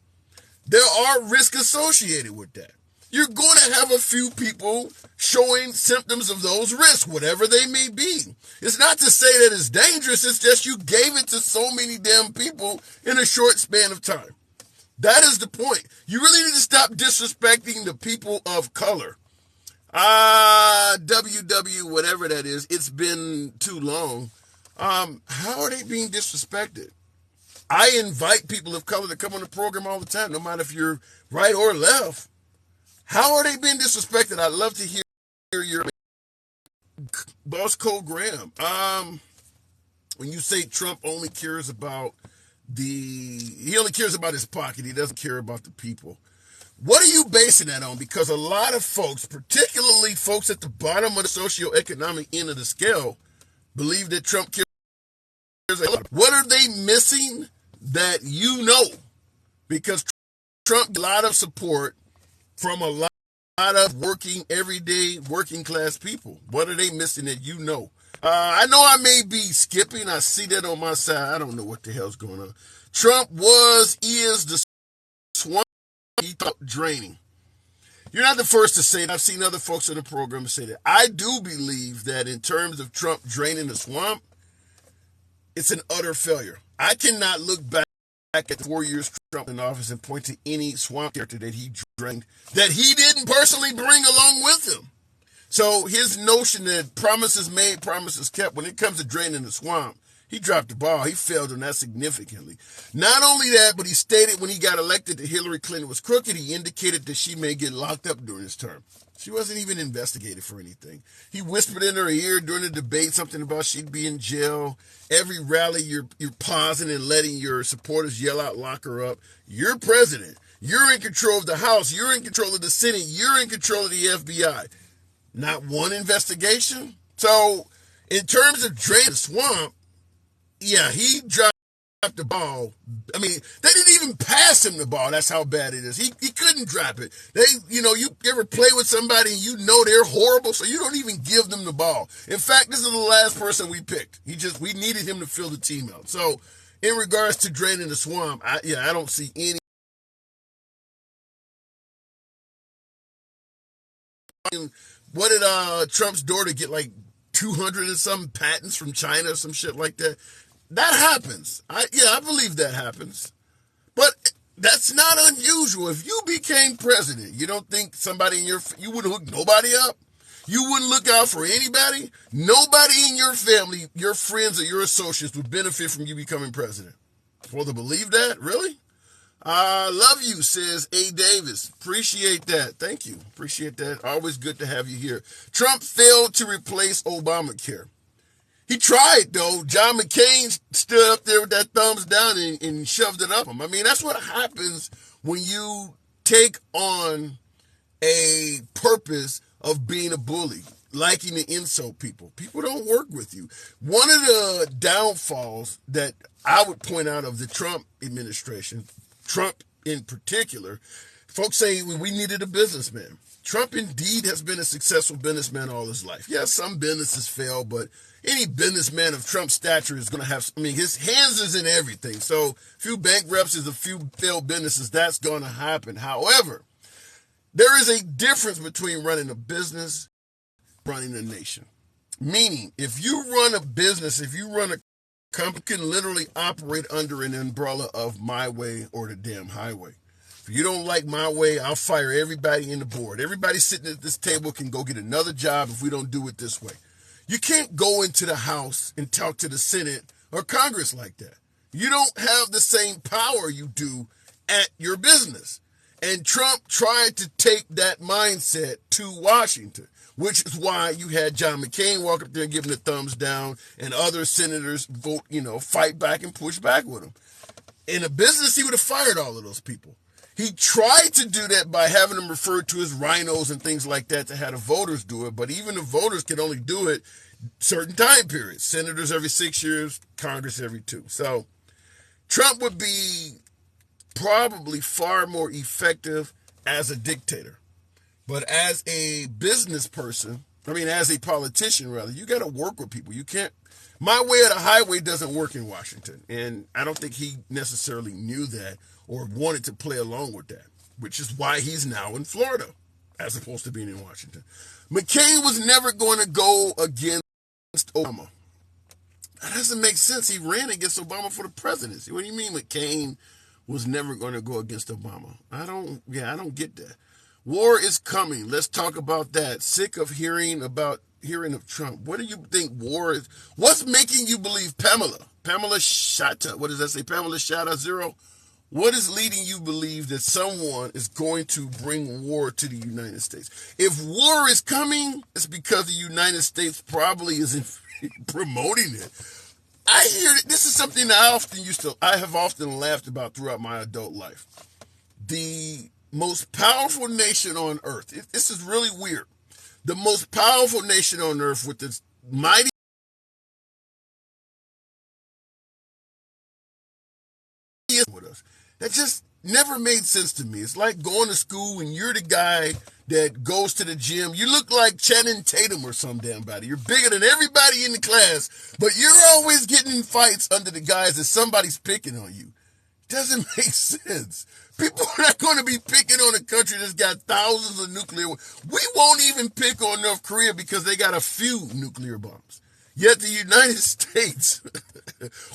There are risks associated with that. You're going to have a few people showing symptoms of those risks, whatever they may be. It's not to say that it's dangerous. It's just you gave it to so many damn people in a short span of time. That is the point. You really need to stop disrespecting the people of color. WW, whatever that is, it's been too long. How are they being disrespected? I invite people of color to come on the program all the time, no matter if you're right or left. How are they being disrespected? I'd love to hear your boss, Cole Graham. When you say Trump only cares about he only cares about his pocket, he doesn't care about the people. What are you basing that on? Because a lot of folks, particularly folks at the bottom of the socioeconomic end of the scale, believe that Trump cares a lot. What are they missing that you know? Because Trump got a lot of support from a lot of everyday working class people. What are they missing that you know? I know I may be skipping. I see that on my side. I don't know what the hell's going on. Trump is the swamp he thought draining. You're not the first to say that. I've seen other folks on the program say that. I do believe that in terms of Trump draining the swamp, it's an utter failure. I cannot look back at the 4 years Trump in office and point to any swamp character that he drained that he didn't personally bring along with him. So his notion that promises made, promises kept, when it comes to draining the swamp, he dropped the ball. He failed on that significantly. Not only that, but he stated when he got elected that Hillary Clinton was crooked. He indicated that she may get locked up during his term. She wasn't even investigated for anything. He whispered in her ear during the debate something about she'd be in jail. Every rally, you're pausing and letting your supporters yell out, lock her up. You're president. You're in control of the House. You're in control of the Senate. You're in control of the FBI. Not one investigation. So in terms of draining the swamp, yeah, he dropped the ball. I mean, they didn't even pass him the ball. That's how bad it is. He couldn't drop it. You ever play with somebody and you know they're horrible, so you don't even give them the ball. In fact, this is the last person we picked. We needed him to fill the team out. So in regards to draining the swamp, I don't see any. What did Trump's daughter get, like 200 and some patents from China or some shit like that? That happens. I believe that happens. But That's not unusual. If you became president, you don't think somebody you wouldn't hook nobody up? You wouldn't look out for anybody? Nobody in your family, your friends, or your associates would benefit from you becoming president. For to believe that? Really? I love you, says A. Davis. Appreciate that. Thank you. Appreciate that. Always good to have you here. Trump failed to replace Obamacare. He tried, though. John McCain stood up there with that thumbs down and shoved it up him. I mean, that's what happens when you take on a purpose of being a bully, liking to insult people. People don't work with you. One of the downfalls that I would point out of the Trump administration, Trump in particular, folks say we needed a businessman. Trump indeed has been a successful businessman all his life. Yes, some businesses fail, but any businessman of Trump's stature is going to have, his hands is in everything. So a few bankruptcies, a few failed businesses, that's going to happen. However, there is a difference between running a business and running a nation. Meaning, if you run a business, if you run a company, you can literally operate under an umbrella of my way or the damn highway. If you don't like my way, I'll fire everybody in the board. Everybody sitting at this table can go get another job if we don't do it this way. You can't go into the House and talk to the Senate or Congress like that. You don't have the same power you do at your business. And Trump tried to take that mindset to Washington, which is why you had John McCain walk up there and give him the thumbs down and other senators vote, fight back and push back with him. In a business, he would have fired all of those people. He tried to do that by having them referred to as rhinos and things like that to have the voters do it, but even the voters can only do it certain time periods. Senators every 6 years, Congress every 2. So Trump would be probably far more effective as a dictator. But as a business person, as a politician rather, you got to work with people. You can't, my way or the highway doesn't work in Washington. And I don't think he necessarily knew that or wanted to play along with that, which is why he's now in Florida as opposed to being in Washington. McCain was never going to go against Obama. That doesn't make sense. He ran against Obama for the presidency. What do you mean McCain was never going to go against Obama? I don't get that. War is coming. Let's talk about that. Sick of hearing of Trump. What do you think war is? What's making you believe Pamela Shata, what does that say? Pamela Shata Zero. What is leading you believe that someone is going to bring war to the United States? If war is coming, it's because the United States probably isn't promoting it. I hear this is something that I have often laughed about throughout my adult life. The most powerful nation on earth. This is really weird. The most powerful nation on earth with its mighty with us. That just never made sense to me. It's like going to school and you're the guy that goes to the gym. You look like Channing Tatum or some damn body. You're bigger than everybody in the class, but you're always getting in fights under the guise that somebody's picking on you. Doesn't make sense. People are not going to be picking on a country that's got thousands of nuclear. We won't even pick on North Korea because they got a few nuclear bombs. Yet the United States,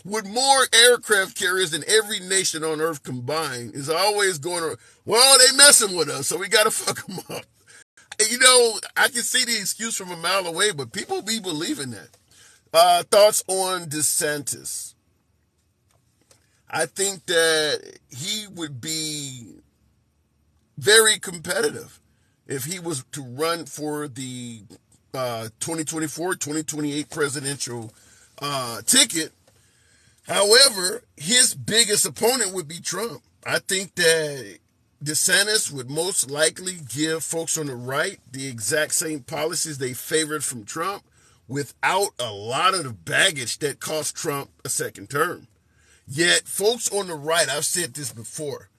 with more aircraft carriers than every nation on earth combined, is always going, well, they messing with us, so we got to fuck them up. I can see the excuse from a mile away, but people be believing that. Thoughts on DeSantis? I think that he would be very competitive if he was to run for the 2024-2028 presidential ticket. However, his biggest opponent would be Trump. I think that DeSantis would most likely give folks on the right the exact same policies they favored from Trump without a lot of the baggage that cost Trump a second term. Yet, folks on the right, I've said this before,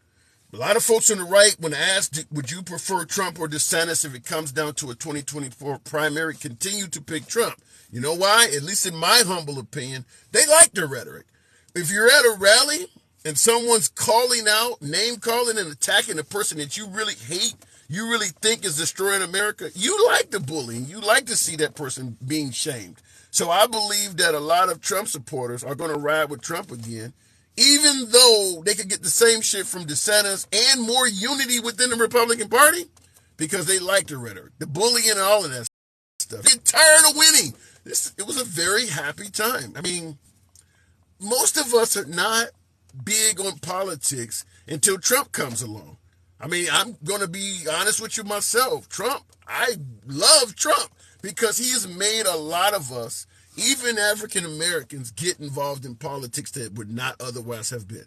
a lot of folks on the right, when asked, would you prefer Trump or DeSantis if it comes down to a 2024 primary, continue to pick Trump. You know why? At least in my humble opinion, they like their rhetoric. If you're at a rally and someone's calling out, name calling and attacking a person that you really hate, you really think is destroying America, you like the bullying. You like to see that person being shamed. So I believe that a lot of Trump supporters are going to ride with Trump again, even though they could get the same shit from DeSantis and more unity within the Republican Party because they like the rhetoric, the bullying and all of that stuff. They're tired of winning. It was a very happy time. I mean, most of us are not big on politics until Trump comes along. I mean, I'm going to be honest with you myself. I love Trump because he has made a lot of us, even African Americans, get involved in politics that would not otherwise have been.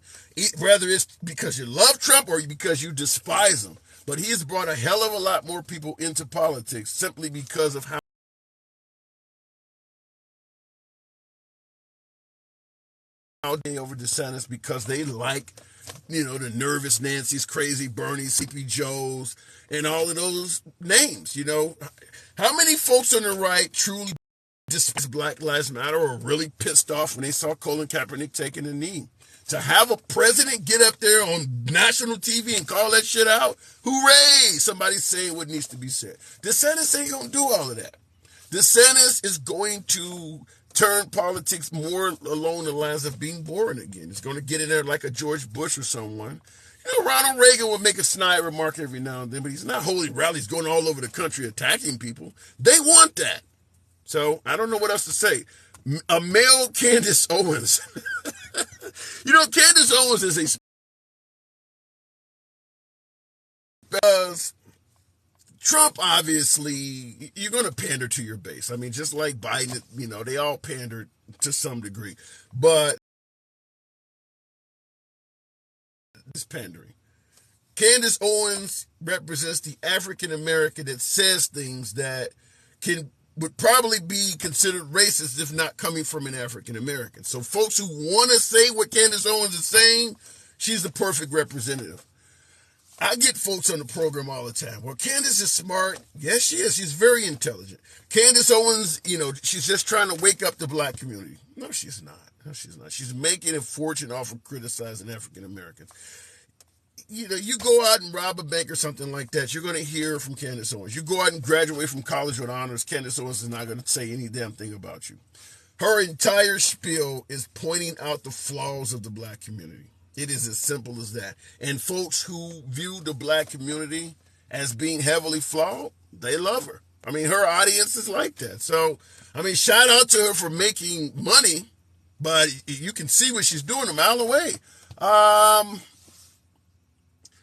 Whether it's because you love Trump or because you despise him. But he has brought a hell of a lot more people into politics simply because of how they over DeSantis, because they like, the nervous Nancy's, crazy Bernie, CP Joes, and all of those names. How many folks on the right truly despise Black Lives Matter or really pissed off when they saw Colin Kaepernick taking a knee? To have a president get up there on national TV and call that shit out, hooray! Somebody's saying what needs to be said. DeSantis ain't gonna do all of that. DeSantis is going to turn politics more along the lines of being boring again. It's going to get in there like a George Bush or someone. Ronald Reagan would make a snide remark every now and then, but he's not holding rallies going all over the country attacking people. They want that. So I don't know what else to say. A male Candace Owens. Candace Owens is because Trump, obviously, you're going to pander to your base. I mean, just like Biden, they all pandered to some degree. But it's pandering. Candace Owens represents the African American that says things that would probably be considered racist if not coming from an African American. So folks who want to say what Candace Owens is saying, she's the perfect representative. I get folks on the program all the time. Well, Candace is smart. Yes, she is. She's very intelligent. Candace Owens, she's just trying to wake up the black community. No, she's not. No, she's not. She's making a fortune off of criticizing African Americans. You go out and rob a bank or something like that, you're going to hear from Candace Owens. You go out and graduate from college with honors, Candace Owens is not going to say any damn thing about you. Her entire spiel is pointing out the flaws of the black community. It is as simple as that. And folks who view the black community as being heavily flawed, they love her. I mean, her audience is like that. So, shout out to her for making money, but you can see what she's doing a mile away.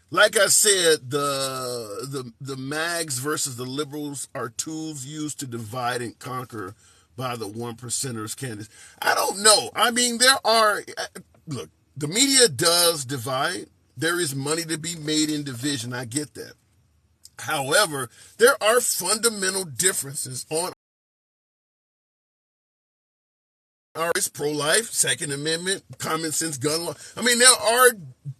Like I said, the MAGs versus the liberals are tools used to divide and conquer by the one percenters, Candace. I don't know. Look, the media does divide. There is money to be made in division. I get that. However, there are fundamental differences on it's pro-life, Second Amendment, common sense gun law. There are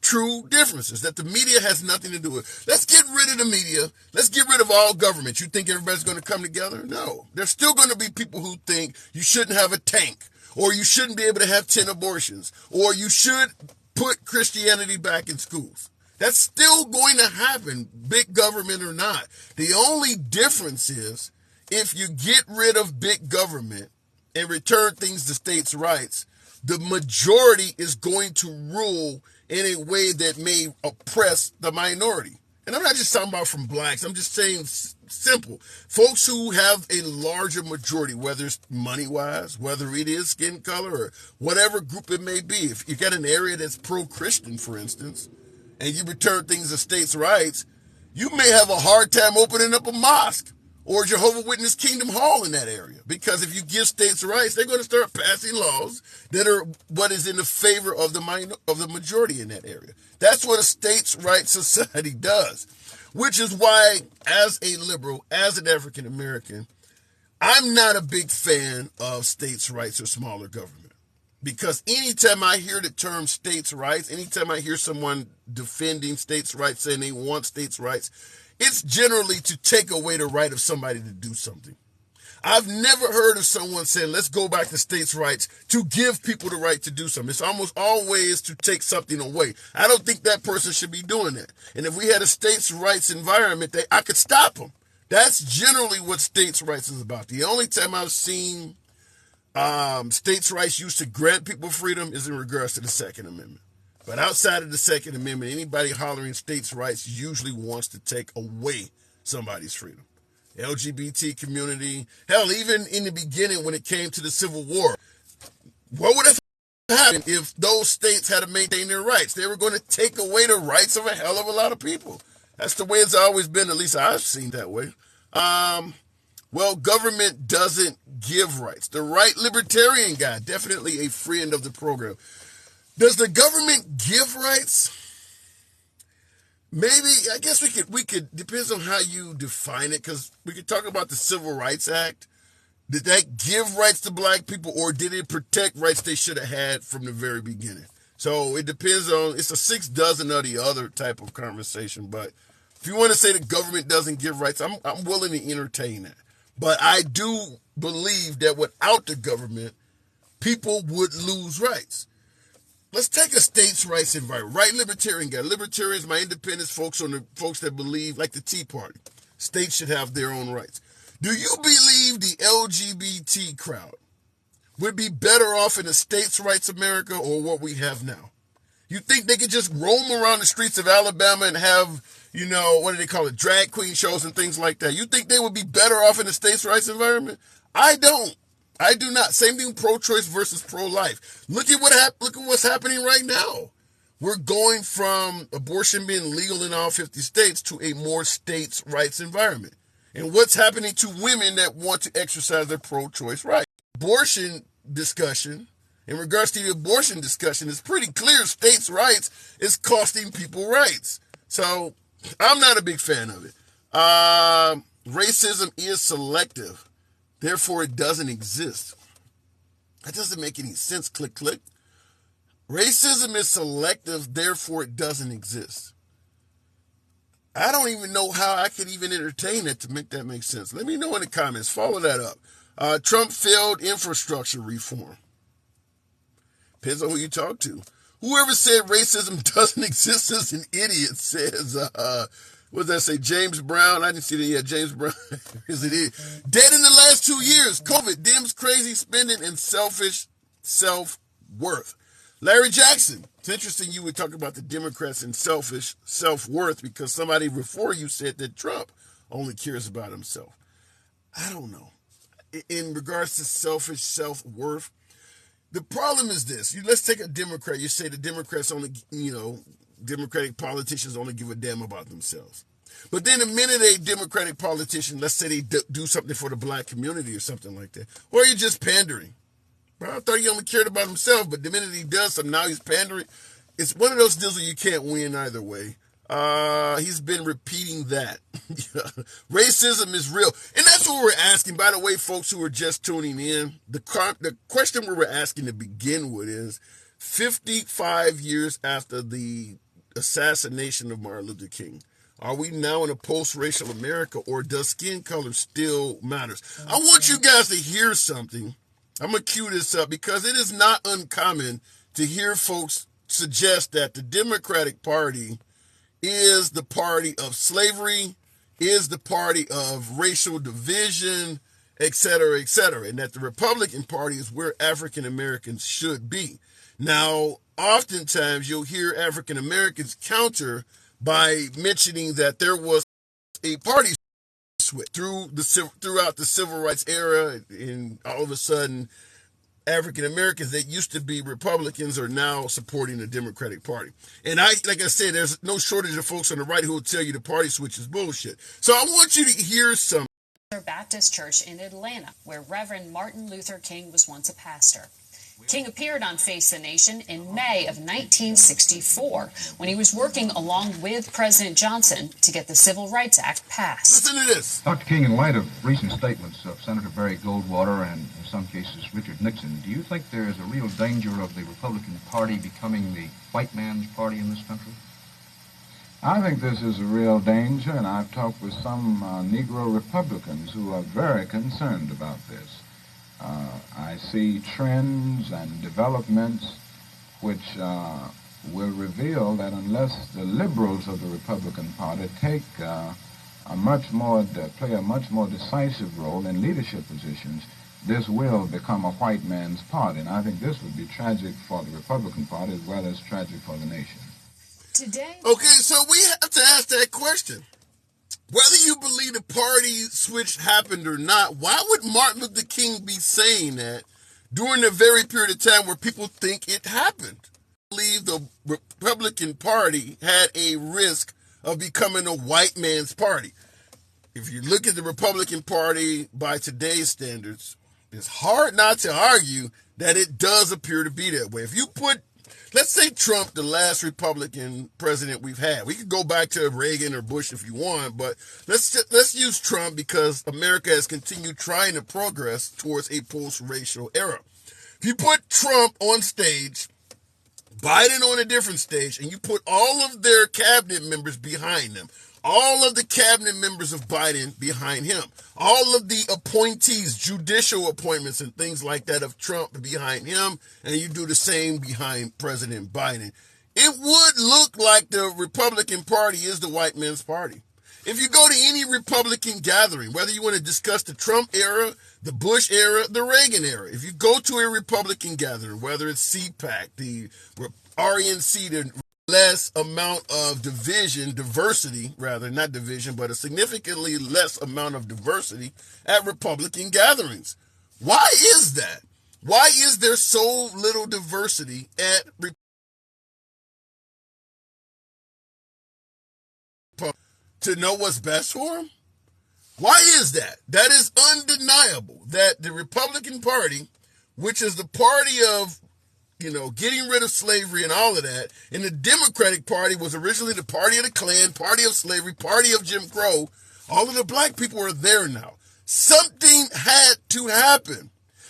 true differences that the media has nothing to do with. Let's get rid of the media. Let's get rid of all government. You think everybody's going to come together? No. There's still going to be people who think you shouldn't have a tank, or you shouldn't be able to have 10 abortions, or you should put Christianity back in schools. That's still going to happen, big government or not. The only difference is if you get rid of big government and return things to states' rights, the majority is going to rule in a way that may oppress the minority. And I'm not just talking about from blacks. I'm just saying simple. Folks who have a larger majority, whether it's money-wise, whether it is skin color, or whatever group it may be. If you got an area that's pro-Christian, for instance, and you return things to states' rights, you may have a hard time opening up a mosque or Jehovah's Witness Kingdom Hall in that area. Because if you give states rights, they're going to start passing laws that are what is in the favor of the majority in that area. That's what a states' rights society does. Which is why, as a liberal, as an African American, I'm not a big fan of states' rights or smaller government. Because anytime I hear the term states' rights, anytime I hear someone defending states' rights, saying they want states' rights, it's generally to take away the right of somebody to do something. I've never heard of someone saying, let's go back to states' rights to give people the right to do something. It's almost always to take something away. I don't think that person should be doing that. And if we had a states' rights environment, I could stop them. That's generally what states' rights is about. The only time I've seen States' rights used to grant people freedom is in regards to the Second Amendment. But outside of the Second Amendment, anybody hollering states' rights usually wants to take away somebody's freedom. LGBT community, hell, even in the beginning when it came to the Civil War, what would have happened if those states had to maintain their rights? They were going to take away the rights of a hell of a lot of people. That's the way it's always been, at least I've seen that way. Well, government doesn't give rights. The right libertarian guy, definitely a friend of the program. Does the government give rights? Maybe, I guess we could, depends on how you define it, because we could talk about the Civil Rights Act. Did that give rights to black people, or did it protect rights they should have had from the very beginning? So it depends on, it's a 6 dozen or the other type of conversation. But if you want to say the government doesn't give rights, I'm willing to entertain that. But I do believe that without the government, people would lose rights. Let's take a states' rights environment. Right libertarian guy. Libertarians, my independents, folks that believe, like the Tea Party, states should have their own rights. Do you believe the LGBT crowd would be better off in a states' rights America or what we have now? You think they could just roam around the streets of Alabama and have, what do they call it, drag queen shows and things like that? You think they would be better off in a states' rights environment? I don't. I do not. Same thing, pro-choice versus pro-life. Look at what's happening right now. We're going from abortion being legal in all 50 states to a more states' rights environment. And what's happening to women that want to exercise their pro-choice right? Abortion discussion, in regards to the abortion discussion, it's pretty clear states' rights is costing people rights. So I'm not a big fan of it. Racism is selective. Therefore, it doesn't exist. That doesn't make any sense. Click, click. Racism is selective. Therefore, it doesn't exist. I don't even know how I could even entertain it to make that make sense. Let me know in the comments. Follow that up. Trump failed infrastructure reform. Depends on who you talk to. Whoever said racism doesn't exist is an idiot, says, what did I say, James Brown? I didn't see that. Yeah, James Brown is an idiot. Dead in the last 2 years. COVID, Dems crazy spending, and selfish self-worth. Larry Jackson. It's interesting you would talk about the Democrats and selfish self-worth because somebody before you said that Trump only cares about himself. I don't know. In regards to selfish self-worth, the problem is this. Let's take a Democrat. You say the Democrats only, Democratic politicians only give a damn about themselves. But then the minute a Democratic politician, let's say they do something for the black community or something like that, or you're just pandering. Bro, I thought he only cared about himself, but the minute he does something, now he's pandering. It's one of those deals where you can't win either way. He's been repeating that. Racism is real. And that's what we're asking. By the way, folks who are just tuning in, the question we were asking to begin with is 55 years after the assassination of Martin Luther King, are we now in a post-racial America, or does skin color still matters? I want you guys to hear something. I'm going to cue this up because it is not uncommon to hear folks suggest that the Democratic Party is the party of slavery, is the party of racial division, et cetera, and that the Republican Party is where African Americans should be. Now, oftentimes you'll hear African Americans counter by mentioning that there was a party switch throughout the civil rights era, and all of a sudden African Americans that used to be Republicans are now supporting the Democratic Party. And like I said, there's no shortage of folks on the right who will tell you the party switch is bullshit. So I want you to hear some. Baptist Church in Atlanta, where Reverend Martin Luther King was once a pastor. King appeared on Face the Nation in May of 1964 when he was working along with President Johnson to get the Civil Rights Act passed. Listen to this. Dr. King, in light of recent statements of Senator Barry Goldwater and, in some cases, Richard Nixon, do you think there is a real danger of the Republican Party becoming the white man's party in this country? I think this is a real danger, and I've talked with some Negro Republicans who are very concerned about this. I see trends and developments which will reveal that unless the liberals of the Republican Party play a much more decisive role in leadership positions, this will become a white man's party. And I think this would be tragic for the Republican Party as well as tragic for the nation. Today. Okay, so we have to ask that question. Whether you believe the party switch happened or not, why would Martin Luther King be saying that during the very period of time where people think it happened? I believe the Republican Party had a risk of becoming a white man's party. If you look at the Republican Party by today's standards, it's hard not to argue that it does appear to be that way. If you put, let's say Trump, the last Republican president we've had. We could go back to Reagan or Bush if you want, but let's use Trump because America has continued trying to progress towards a post-racial era. If you put Trump on stage, Biden on a different stage, and you put all of their cabinet members behind them, all of the cabinet members of Biden behind him, all of the appointees, judicial appointments and things like that of Trump behind him, and you do the same behind President Biden, it would look like the Republican Party is the white man's party. If you go to any Republican gathering, whether you want to discuss the Trump era, the Bush era, the Reagan era, if you go to a Republican gathering, whether it's CPAC, the RNC, the less amount of diversity, not division, but a significantly less amount of diversity at Republican gatherings. Why is that? Why is there so little diversity at to know what's best for them? Why is that? That is undeniable that the Republican Party, which is the party of, getting rid of slavery and all of that, and the Democratic Party was originally the party of the Klan, party of slavery, party of Jim Crow. All of the black people are there now. Something had to happen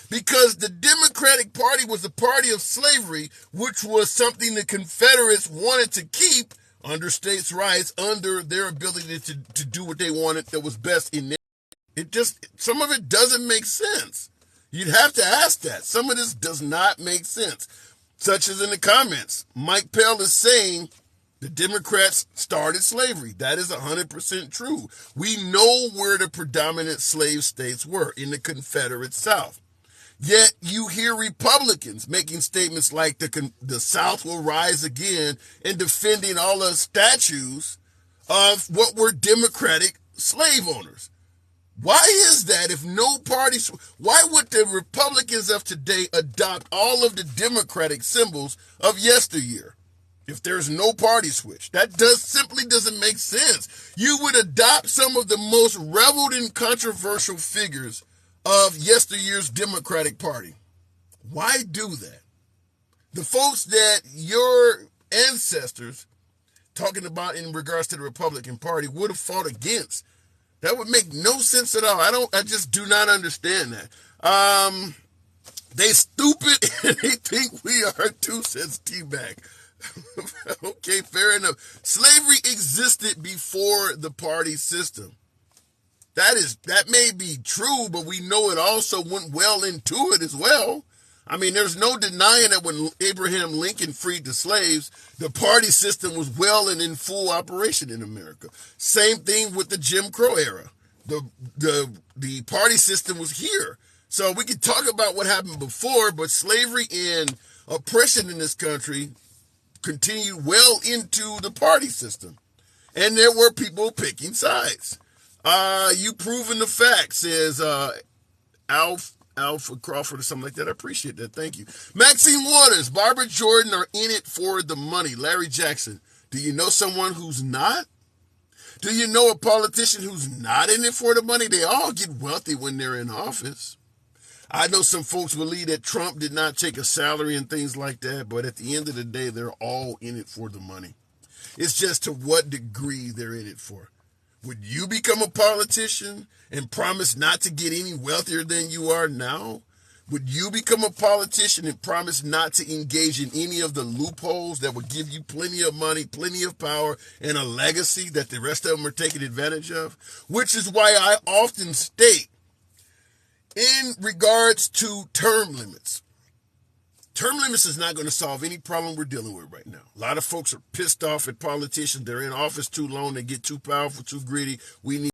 because the Democratic Party was the party of slavery, which was something the Confederates wanted to keep under states' rights, under their ability to do what they wanted that was best in their. Some of it doesn't make sense. You'd have to ask that. Some of this does not make sense. Such as in the comments, Mike Pell is saying the Democrats started slavery. That is 100% true. We know where the predominant slave states were, in the Confederate South. Yet you hear Republicans making statements like the South will rise again and defending all the statues of what were Democratic slave owners. Why is that if no parties? Why would the Republicans of today adopt all of the Democratic symbols of yesteryear if there's no party switch? That simply doesn't make sense. You would adopt some of the most reveled in controversial figures of yesteryear's Democratic Party. Why do that? The folks that your ancestors, talking about in regards to the Republican Party, would have fought against. That would make no sense at all. I just do not understand that. They stupid and they think we are 2 cents teabag. Okay, fair enough. Slavery existed before the party system. That may be true, but we know it also went well into it as well. I mean, there's no denying that when Abraham Lincoln freed the slaves, the party system was well and in full operation in America. Same thing with the Jim Crow era. The party system was here. So we could talk about what happened before, but slavery and oppression in this country continued well into the party system. And there were people picking sides. You proven the facts, says Alpha Crawford or something like that. I appreciate that. Thank you. Maxine Waters, Barbara Jordan are in it for the money. Larry Jackson, do you know someone who's not? Do you know a politician who's not in it for the money? They all get wealthy when they're in office. I know some folks believe that Trump did not take a salary and things like that, but at the end of the day, they're all in it for the money. It's just to what degree they're in it for. Would you become a politician and promise not to get any wealthier than you are now? Would you become a politician and promise not to engage in any of the loopholes that would give you plenty of money, plenty of power, and a legacy that the rest of them are taking advantage of? Which is why I often state, in regards to term limits, term limits is not going to solve any problem we're dealing with right now. A lot of folks are pissed off at politicians. They're in office too long. They get too powerful, too greedy. We need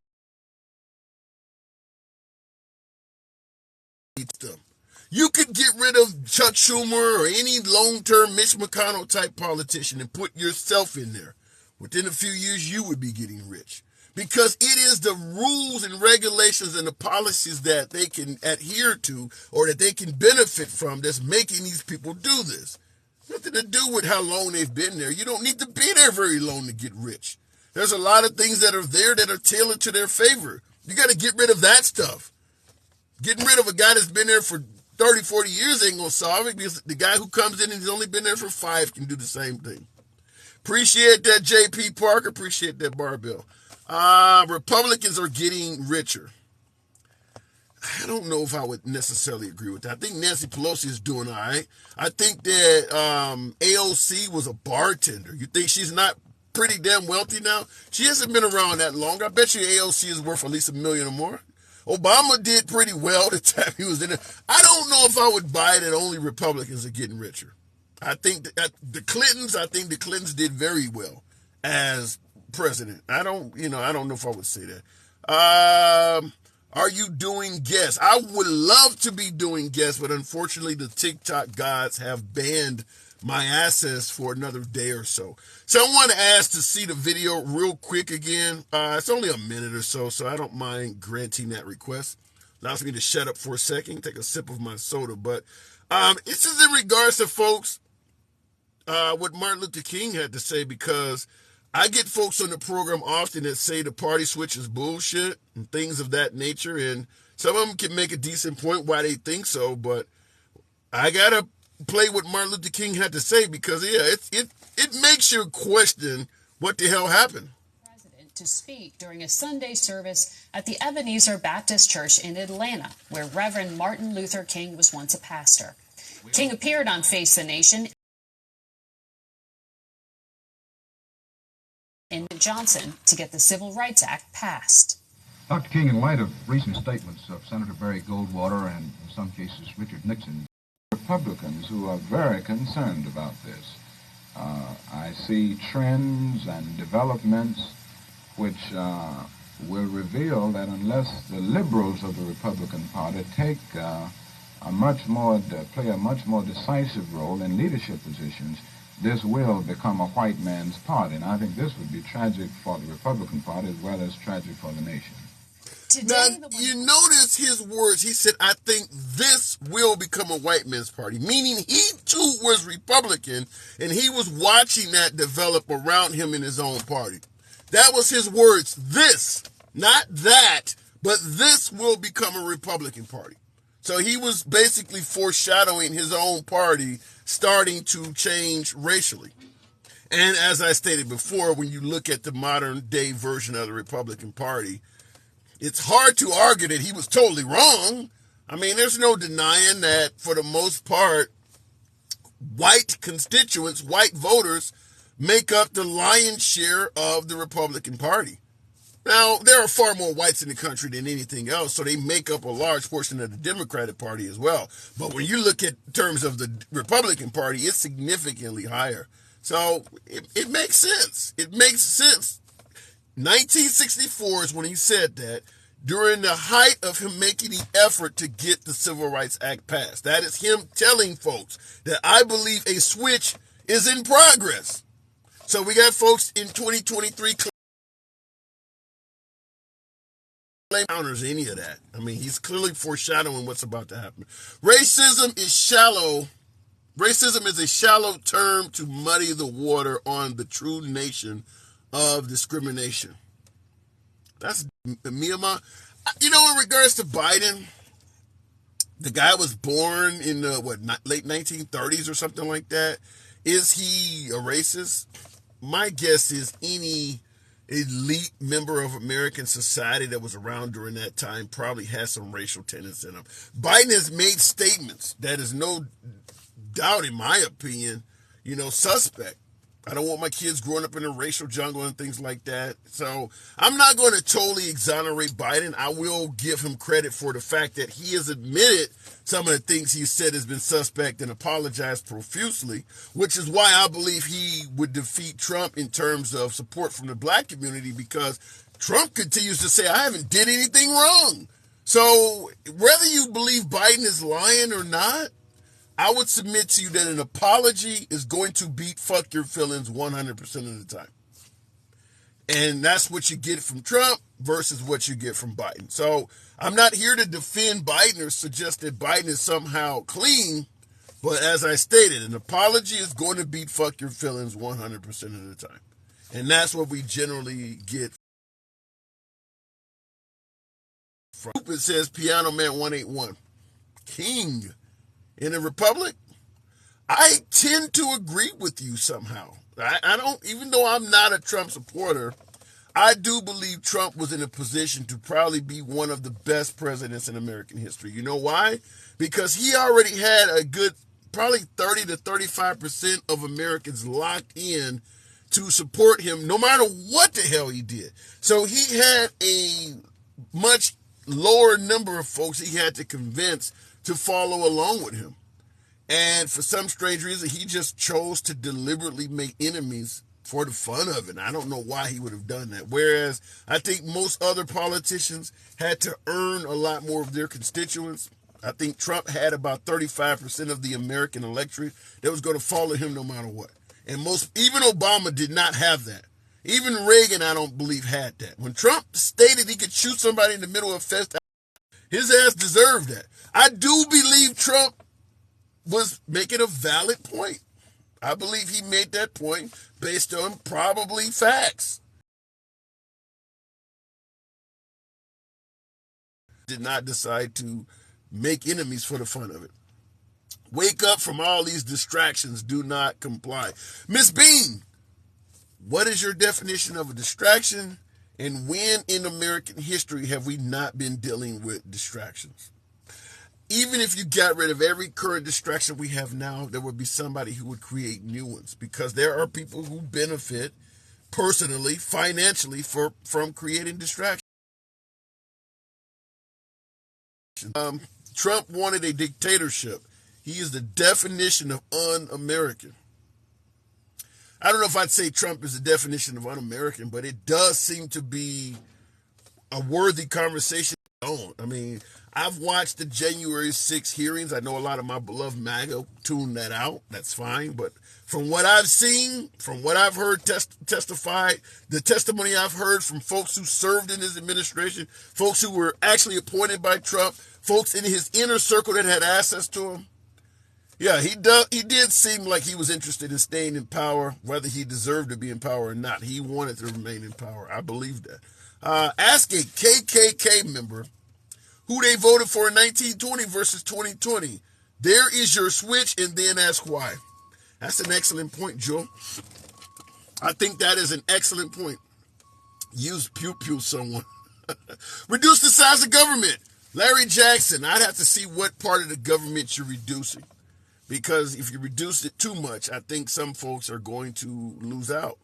You could get rid of Chuck Schumer or any long-term Mitch McConnell type politician and put yourself in there. Within a few years, you would be getting rich. Because it is the rules and regulations and the policies that they can adhere to or that they can benefit from that's making these people do this. Nothing to do with how long they've been there. You don't need to be there very long to get rich. There's a lot of things that are there that are tailored to their favor. You got to get rid of that stuff. Getting rid of a guy that's been there for 30, 40 years ain't going to solve it, because the guy who comes in and he's only been there for 5 can do the same thing. Appreciate that, J.P. Parker. Appreciate that, Barbell. Republicans are getting richer. I don't know if I would necessarily agree with that. I think Nancy Pelosi is doing all right. I think that AOC was a bartender. You think she's not pretty damn wealthy now? She hasn't been around that long. I bet you AOC is worth at least $1 million or more. Obama did pretty well the time he was in it. I don't know if I would buy that only Republicans are getting richer. I think that the Clintons did very well as president. I don't know if I would say that. Are you doing guests? I would love to be doing guests, but unfortunately the TikTok gods have banned my access for another day or so. Someone asked to see the video real quick again. It's only a minute or so, so I don't mind granting that request. Allows me to shut up for a second, take a sip of my soda. But it's just in regards to folks, what Martin Luther King had to say, because I get folks on the program often that say the party switch is bullshit and things of that nature, and some of them can make a decent point why they think so, but I gotta play what Martin Luther King had to say, because it makes you question what the hell happened. President to speak during a Sunday service at the Ebenezer Baptist Church in Atlanta, where Reverend Martin Luther King was once a pastor. King appeared on Face the Nation and Johnson to get the Civil Rights Act passed. Dr. King, in light of recent statements of Senator Barry Goldwater and, in some cases, Richard Nixon, Republicans who are very concerned about this. I see trends and developments which will reveal that unless the liberals of the Republican Party play a much more decisive role in leadership positions, this will become a white man's party. And I think this would be tragic for the Republican Party as well as tragic for the nation. Now, you notice his words. He said, I think this will become a white man's party, meaning he too was Republican, and he was watching that develop around him in his own party. That was his words. This, not that, but this will become a Republican party. So he was basically foreshadowing his own party starting to change racially. And as I stated before, when you look at the modern day version of the Republican Party, it's hard to argue that he was totally wrong. I mean, there's no denying that for the most part, white constituents, white voters, make up the lion's share of the Republican Party. Now, there are far more whites in the country than anything else, so they make up a large portion of the Democratic Party as well. But when you look at terms of the Republican Party, it's significantly higher. So it makes sense. It makes sense. 1964 is when he said that, during the height of him making the effort to get the Civil Rights Act passed. That is him telling folks that I believe a switch is in progress. So we got folks in 2023 claim counters any of that. I mean, he's clearly foreshadowing what's about to happen. Racism is shallow. Racism is a shallow term to muddy the water on the true nation of discrimination. That's Myanmar. You know, in regards to Biden, the guy was born in the, late 1930s or something like that. Is he a racist? My guess is any elite member of American society that was around during that time probably has some racial tenets in him. Biden has made statements that is no doubt, in my opinion, suspect. I don't want my kids growing up in a racial jungle and things like that. So I'm not going to totally exonerate Biden. I will give him credit for the fact that he has admitted some of the things he said has been suspect and apologized profusely, which is why I believe he would defeat Trump in terms of support from the black community, because Trump continues to say, I haven't did anything wrong. So whether you believe Biden is lying or not, I would submit to you that an apology is going to beat fuck your feelings 100% of the time. And that's what you get from Trump versus what you get from Biden. So I'm not here to defend Biden or suggest that Biden is somehow clean. But as I stated, an apology is going to beat fuck your feelings 100% of the time. And that's what we generally get from. It says Piano Man 181. King. In a republic, I tend to agree with you somehow. I don't, even though I'm not a Trump supporter, I do believe Trump was in a position to probably be one of the best presidents in American history. You know why? Because he already had a good, probably 30 to 35% of Americans locked in to support him no matter what the hell he did. So he had a much lower number of folks he had to convince to follow along with him. And for some strange reason, he just chose to deliberately make enemies for the fun of it. I don't know why he would have done that. Whereas I think most other politicians had to earn a lot more of their constituents. I think Trump had about 35% of the American electorate that was going to follow him no matter what. And even Obama did not have that. Even Reagan, I don't believe, had that. When Trump stated he could shoot somebody in the middle of Fest, his ass deserved that. I do believe Trump was making a valid point. I believe he made that point based on probably facts. Did not decide to make enemies for the fun of it. Wake up from all these distractions. Do not comply. Miss Bean, what is your definition of a distraction? And when in American history have we not been dealing with distractions? Even if you got rid of every current distraction we have now, there would be somebody who would create new ones, because there are people who benefit personally, financially from creating distractions. Trump wanted a dictatorship. He is the definition of un-American. I don't know if I'd say Trump is the definition of un-American, but it does seem to be a worthy conversation. I mean, I've watched the January 6th hearings. I know a lot of my beloved MAGA tuned that out. That's fine. But from what I've seen, from what I've heard testified, the testimony I've heard from folks who served in his administration, folks who were actually appointed by Trump, folks in his inner circle that had access to him, yeah, he did seem like he was interested in staying in power, whether he deserved to be in power or not. He wanted to remain in power. I believe that. Ask a KKK member who they voted for in 1920 versus 2020. There is your switch, and then ask why. That's an excellent point, Joe. I think that is an excellent point. Use pew someone. Reduce the size of government. Larry Jackson, I'd have to see what part of the government you're reducing. Because if you reduce it too much, I think some folks are going to lose out.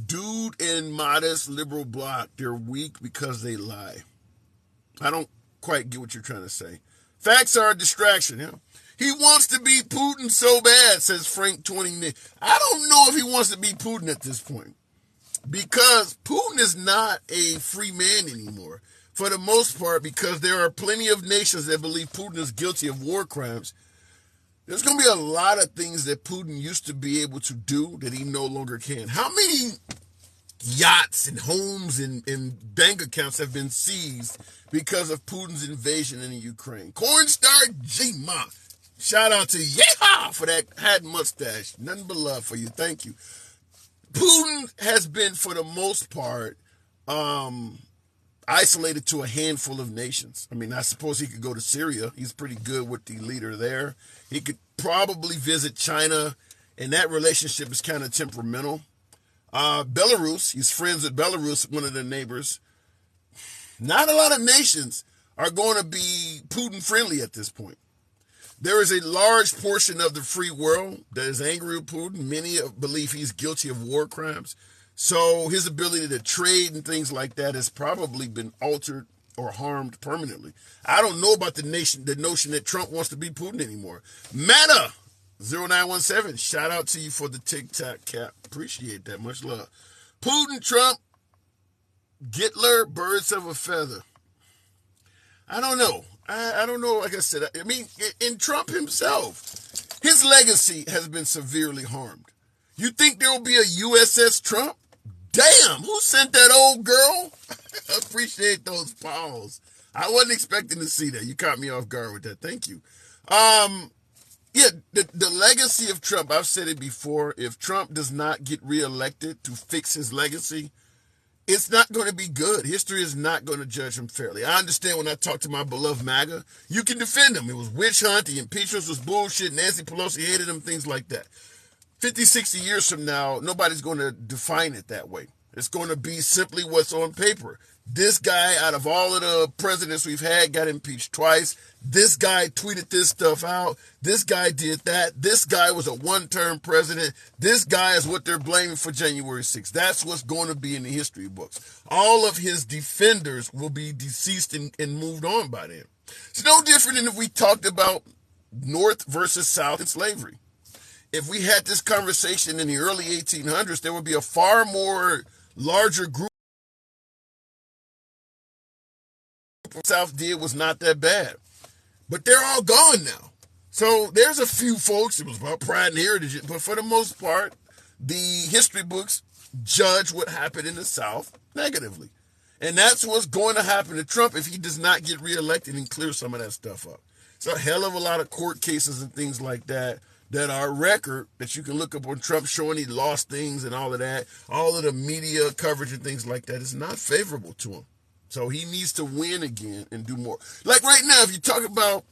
Dude and modest liberal bloc, they're weak because they lie. I don't quite get what you're trying to say. Facts are a distraction. Yeah? He wants to be Putin so bad, says Frank 20. I don't know if he wants to be Putin at this point, because Putin is not a free man anymore, for the most part, because there are plenty of nations that believe Putin is guilty of war crimes. There's going to be a lot of things that Putin used to be able to do that he no longer can. How many yachts and homes and bank accounts have been seized because of Putin's invasion in the Ukraine? Cornstar G-Ma, shout out to Yeehaw for that hat and mustache. Nothing but love for you. Thank you. Putin has been, for the most part, isolated to a handful of nations. I mean, I suppose he could go to Syria. He's pretty good with the leader there. He could probably visit China, and that relationship is kind of temperamental. Belarus, he's friends with Belarus, one of their neighbors. Not a lot of nations are going to be Putin-friendly at this point. There is a large portion of the free world that is angry with Putin. Many believe he's guilty of war crimes. So his ability to trade and things like that has probably been altered or harmed permanently. I don't know about the notion that Trump wants to be Putin anymore. Meta 0917, shout out to you for the TikTok cap. Appreciate that. Much love. Putin, Trump, Hitler, birds of a feather. I don't know. I don't know. Like I said, I mean, in Trump himself, his legacy has been severely harmed. You think there will be a USS Trump? Damn, who sent that old girl? Appreciate those paws. I wasn't expecting to see that. You caught me off guard with that. Thank you. Yeah, the legacy of Trump, I've said it before. If Trump does not get reelected to fix his legacy, it's not going to be good. History is not going to judge him fairly. I understand when I talk to my beloved MAGA, you can defend him. It was witch hunt. The impeachment was bullshit. Nancy Pelosi hated him, things like that. 50, 60 years from now, nobody's going to define it that way. It's going to be simply what's on paper. This guy, out of all of the presidents we've had, got impeached twice. This guy tweeted this stuff out. This guy did that. This guy was a one-term president. This guy is what they're blaming for January 6th. That's what's going to be in the history books. All of his defenders will be deceased and moved on by then. It's no different than if we talked about North versus South in slavery. If we had this conversation in the early 1800s, there would be a far more larger group. What South did was not that bad. But they're all gone now. So there's a few folks, it was about pride and heritage, but for the most part, the history books judge what happened in the South negatively. And that's what's going to happen to Trump if he does not get reelected and clear some of that stuff up. It's a hell of a lot of court cases and things like that are record that you can look up on Trump showing he lost things and all of that. All of the media coverage and things like that is not favorable to him. So he needs to win again and do more. Like right now, if you talk about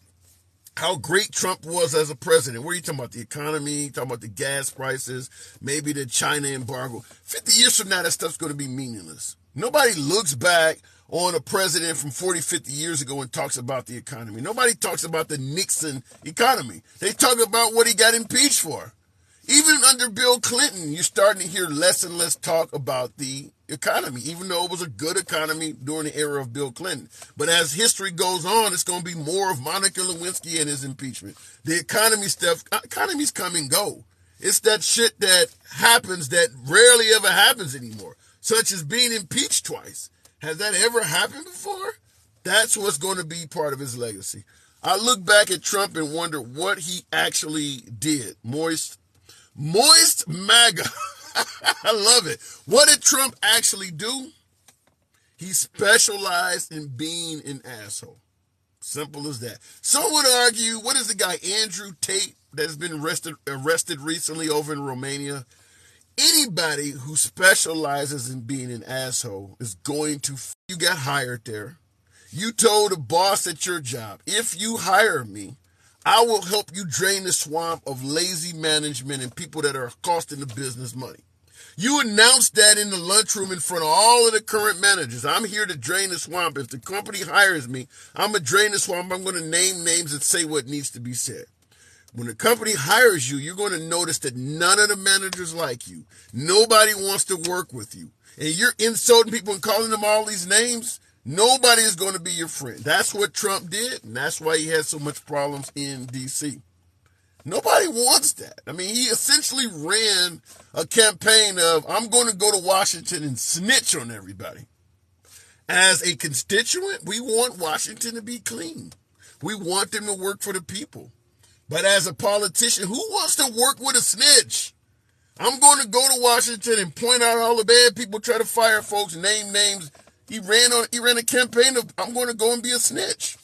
how great Trump was as a president, what are you talking about? The economy, talking about the gas prices, maybe the China embargo. 50 years from now, that stuff's going to be meaningless. Nobody looks back on a president from 40, 50 years ago and talks about the economy. Nobody talks about the Nixon economy. They talk about what he got impeached for. Even under Bill Clinton, you're starting to hear less and less talk about the economy, even though it was a good economy during the era of Bill Clinton. But as history goes on, it's going to be more of Monica Lewinsky and his impeachment. The economy stuff, economies come and go. It's that shit that happens that rarely ever happens anymore, such as being impeached twice. Has that ever happened before? That's what's going to be part of his legacy. I look back at Trump and wonder what he actually did. Moist MAGA. I love it. What did Trump actually do? He specialized in being an asshole. Simple as that. Some would argue, what is the guy, Andrew Tate, that's been arrested recently over in Romania? Anybody who specializes in being an asshole is going to... You got hired there. You told the boss at your job, if you hire me, I will help you drain the swamp of lazy management and people that are costing the business money. You announced that in the lunchroom in front of all of the current managers. I'm here to drain the swamp. If the company hires me, I'm going to drain the swamp. I'm going to name names and say what needs to be said. When the company hires you, you're going to notice that none of the managers like you. Nobody wants to work with you. And you're insulting people and calling them all these names. Nobody is going to be your friend. That's what Trump did, and that's why he had so much problems in D.C. Nobody wants that. I mean, he essentially ran a campaign of, I'm going to go to Washington and snitch on everybody. As a constituent, we want Washington to be clean. We want them to work for the people. But as a politician, who wants to work with a snitch? I'm going to go to Washington and point out all the bad people, try to fire folks, name names. He ran a campaign of, I'm going to go and be a snitch.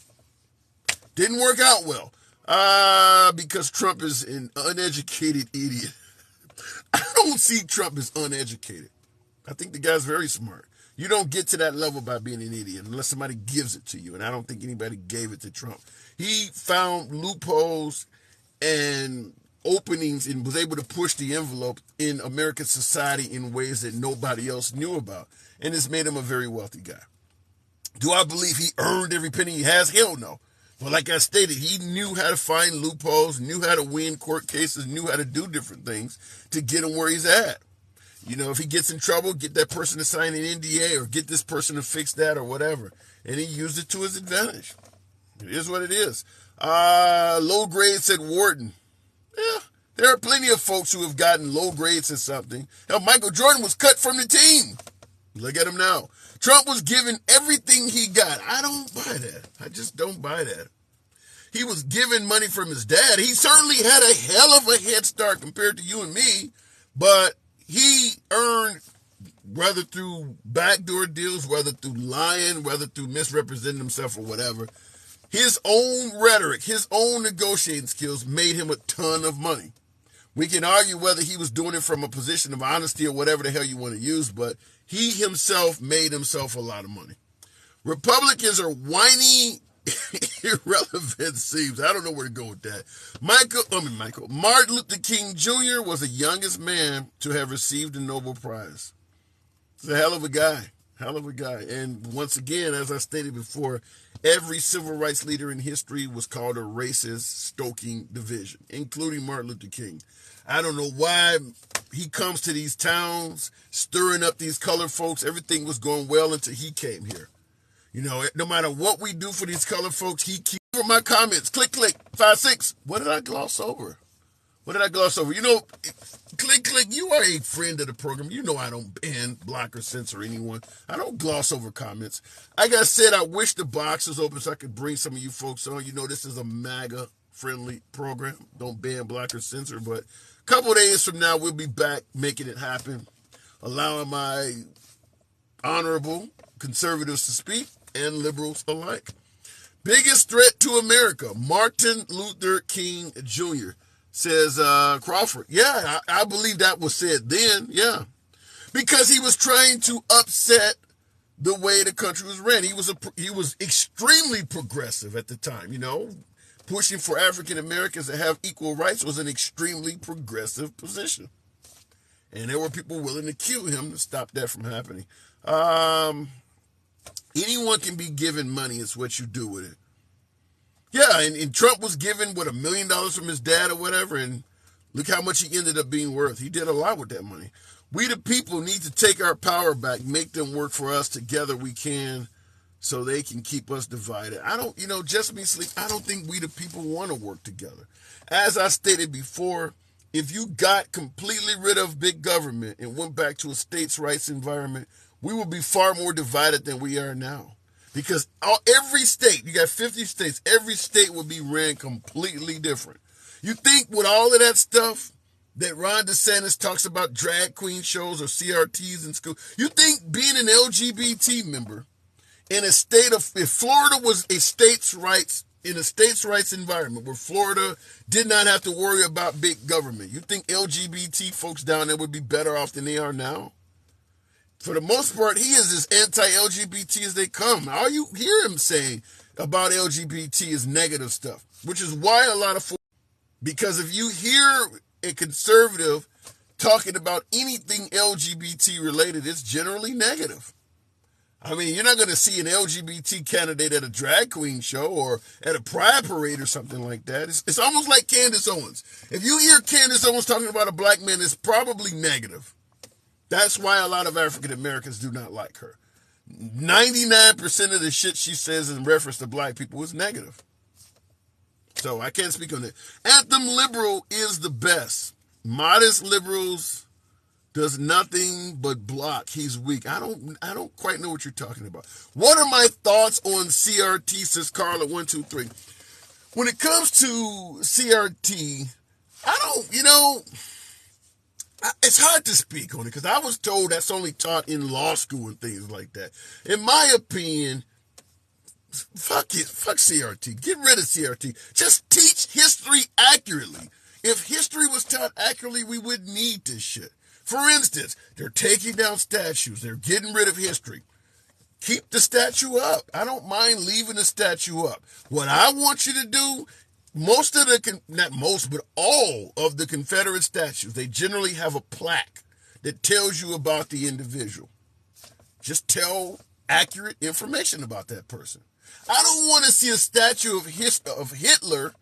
Didn't work out well. Because Trump is an uneducated idiot. I don't see Trump as uneducated. I think the guy's very smart. You don't get to that level by being an idiot unless somebody gives it to you. And I don't think anybody gave it to Trump. He found loopholes and openings and was able to push the envelope in American society in ways that nobody else knew about. And it's made him a very wealthy guy. Do I believe he earned every penny he has? Hell no. But like I stated, he knew how to find loopholes, knew how to win court cases, knew how to do different things to get him where he's at. You know, if he gets in trouble, get that person to sign an NDA or get this person to fix that or whatever. And he used it to his advantage. It is what it is. Low grades at Wharton. Yeah, there are plenty of folks who have gotten low grades at something. Hell, Michael Jordan was cut from the team. Look at him now. Trump was given everything he got. I don't buy that. I just don't buy that. He was given money from his dad. He certainly had a hell of a head start compared to you and me, but he earned, whether through backdoor deals, whether through lying, whether through misrepresenting himself or whatever, his own rhetoric, his own negotiating skills made him a ton of money. We can argue whether he was doing it from a position of honesty or whatever the hell you want to use, but he himself made himself a lot of money. Republicans are whiny, irrelevant seems. I don't know where to go with that. Martin Luther King Jr. was the youngest man to have received a Nobel Prize. He's a hell of a guy. Hell of a guy. And once again, as I stated before, every civil rights leader in history was called a racist, stoking division, including Martin Luther King. I don't know why he comes to these towns, stirring up these colored folks. Everything was going well until he came here. You know, no matter what we do for these colored folks, he keeps for my comments. Click, 5-6. What did I gloss over? You know, click, you are a friend of the program. You know I don't ban, block, or censor anyone. I don't gloss over comments. Like I said, I wish the box was open so I could bring some of you folks on. You know, this is a MAGA-friendly program. Don't ban, block, or censor. But a couple of days from now, we'll be back making it happen, allowing my honorable conservatives to speak and liberals alike. Biggest threat to America, Martin Luther King Jr., says Crawford. Yeah, I believe that was said then, yeah. Because he was trying to upset the way the country was ran. He was extremely progressive at the time, you know. Pushing for African Americans to have equal rights was an extremely progressive position. And there were people willing to kill him to stop that from happening. Anyone can be given money. It's what you do with it. Yeah, and Trump was given, $1 million from his dad or whatever, and look how much he ended up being worth. He did a lot with that money. We the people need to take our power back, make them work for us. Together we can, so they can keep us divided. I don't think we the people want to work together. As I stated before, if you got completely rid of big government and went back to a states' rights environment, we would be far more divided than we are now. Because every state, you got 50 states, every state will be ran completely different. You think with all of that stuff that Ron DeSantis talks about, drag queen shows or CRTs in school, you think being an LGBT member in a state of, if Florida was a states' rights, in a states' rights environment where Florida did not have to worry about big government, you think LGBT folks down there would be better off than they are now? For the most part, he is as anti-LGBT as they come. All you hear him saying about LGBT is negative stuff, which is why a lot of folks, because if you hear a conservative talking about anything LGBT related, it's generally negative. I mean, you're not going to see an LGBT candidate at a drag queen show or at a pride parade or something like that. It's almost like Candace Owens. If you hear Candace Owens talking about a black man, it's probably negative. That's why a lot of African Americans do not like her. 99% of the shit she says in reference to black people is negative. So I can't speak on it. Anthem Liberal is the best. Modest Liberals does nothing but block. He's weak. I don't quite know what you're talking about. What are my thoughts on CRT, says Carla 123. When it comes to CRT, it's hard to speak on it because I was told that's only taught in law school and things like that. In my opinion, fuck CRT. Get rid of CRT. Just teach history accurately. If history was taught accurately, we wouldn't need this shit. For instance, they're taking down statues. They're getting rid of history. Keep the statue up. I don't mind leaving the statue up. What I want you to do, all of the Confederate statues, they generally have a plaque that tells you about the individual. Just tell accurate information about that person. I don't want to see a statue of Hitler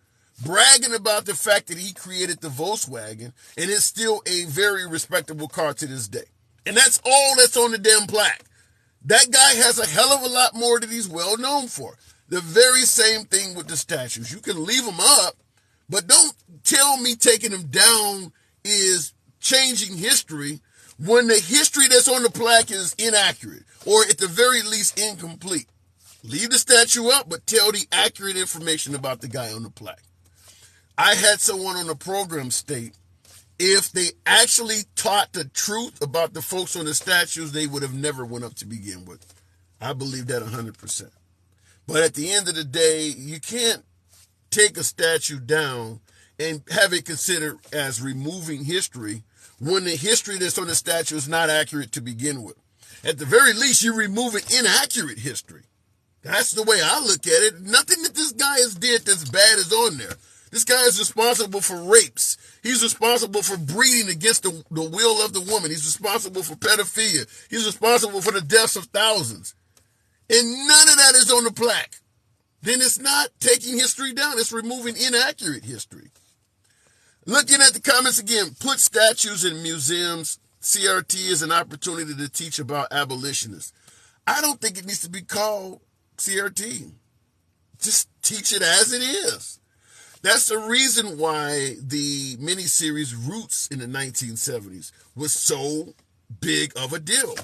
bragging about the fact that he created the Volkswagen and it's still a very respectable car to this day. And that's all that's on the damn plaque. That guy has a hell of a lot more that he's well known for. The very same thing with the statues. You can leave them up, but don't tell me taking them down is changing history when the history that's on the plaque is inaccurate, or at the very least incomplete. Leave the statue up, but tell the accurate information about the guy on the plaque. I had someone on the program state, if they actually taught the truth about the folks on the statues, they would have never went up to begin with. I believe that 100%. But at the end of the day, you can't take a statue down and have it considered as removing history when the history that's on the statue is not accurate to begin with. At the very least, you're removing inaccurate history. That's the way I look at it. Nothing that this guy has did that's bad is on there. This guy is responsible for rapes. He's responsible for breeding against the will of the woman. He's responsible for pedophilia. He's responsible for the deaths of thousands. And none of that is on the plaque. Then it's not taking history down. It's removing inaccurate history. Looking at the comments again, put statues in museums. CRT is an opportunity to teach about abolitionists. I don't think it needs to be called CRT. Just teach it as it is. That's the reason why the miniseries Roots in the 1970s was so big of a deal.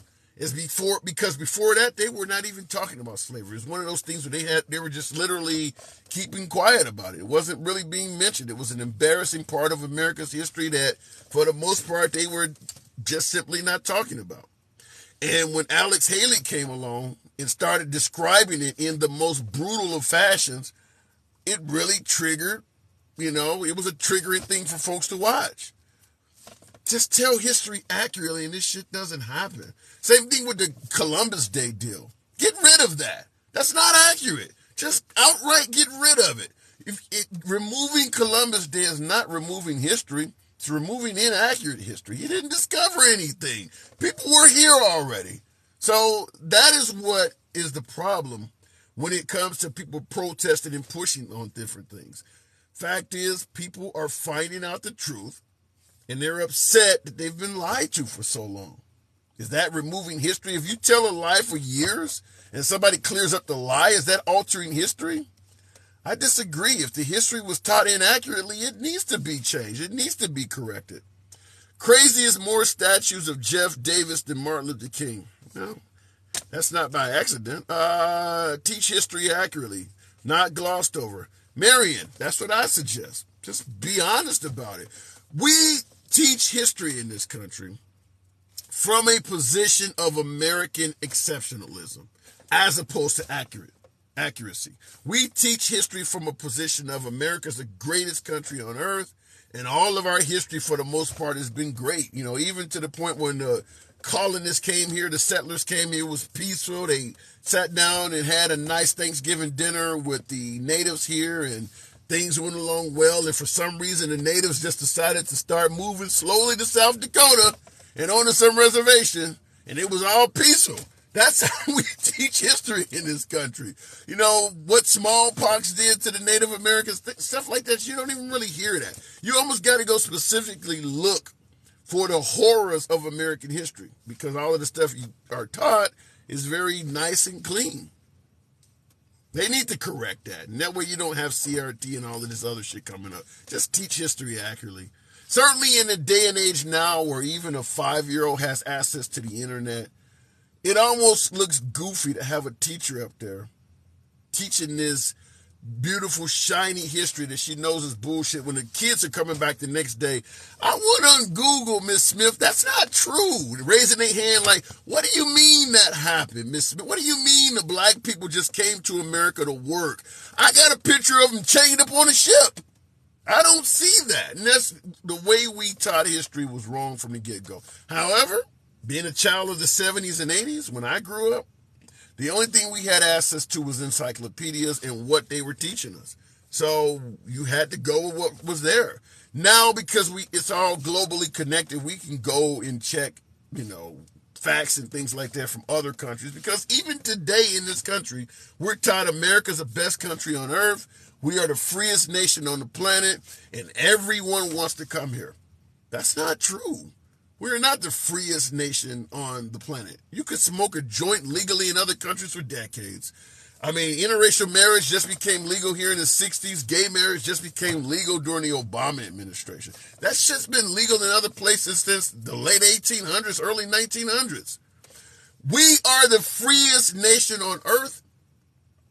Because before that, they were not even talking about slavery. It was one of those things where they were just literally keeping quiet about it. It wasn't really being mentioned. It was an embarrassing part of America's history that, for the most part, they were just simply not talking about. And when Alex Haley came along and started describing it in the most brutal of fashions, it really triggered, it was a triggering thing for folks to watch. Just tell history accurately and this shit doesn't happen. Same thing with the Columbus Day deal. Get rid of that. That's not accurate. Just outright get rid of it. Removing Columbus Day is not removing history. It's removing inaccurate history. He didn't discover anything. People were here already. So that is what is the problem when it comes to people protesting and pushing on different things. Fact is, people are finding out the truth, and they're upset that they've been lied to for so long. Is that removing history? If you tell a lie for years and somebody clears up the lie, is that altering history? I disagree. If the history was taught inaccurately, it needs to be changed. It needs to be corrected. Crazy is more statues of Jeff Davis than Martin Luther King. No, that's not by accident. Teach history accurately, not glossed over. Marion, that's what I suggest. Just be honest about it. We teach history in this country from a position of American exceptionalism as opposed to accuracy. We teach history from a position of America's the greatest country on earth, and all of our history for the most part has been great. Even to the point when the colonists came here, the settlers came here, it was peaceful. They sat down and had a nice Thanksgiving dinner with the natives here, and things went along well. And for some reason, the natives just decided to start moving slowly to South Dakota and onto some reservation, and it was all peaceful. That's how we teach history in this country. What smallpox did to the Native Americans, stuff like that, you don't even really hear that. You almost got to go specifically look for the horrors of American history, because all of the stuff you are taught is very nice and clean. They need to correct that, and that way you don't have CRT and all of this other shit coming up. Just teach history accurately. Certainly in the day and age now where even a 5-year-old has access to the internet, it almost looks goofy to have a teacher up there teaching this beautiful, shiny history that she knows is bullshit when the kids are coming back the next day. I went on Google, Miss Smith. That's not true. Raising their hand like, what do you mean that happened, Miss Smith? What do you mean the black people just came to America to work? I got a picture of them chained up on a ship. I don't see that. And that's the way we taught history was wrong from the get-go. However, being a child of the 70s and 80s, when I grew up, the only thing we had access to was encyclopedias and what they were teaching us. So you had to go with what was there. Now, because it's all globally connected, we can go and check, facts and things like that from other countries. Because even today in this country, we're taught America's the best country on earth. We are the freest nation on the planet, and everyone wants to come here. That's not true. We're not the freest nation on the planet. You could smoke a joint legally in other countries for decades. I mean, interracial marriage just became legal here in the 60s. Gay marriage just became legal during the Obama administration. That shit's been legal in other places since the late 1800s, early 1900s. We are the freest nation on earth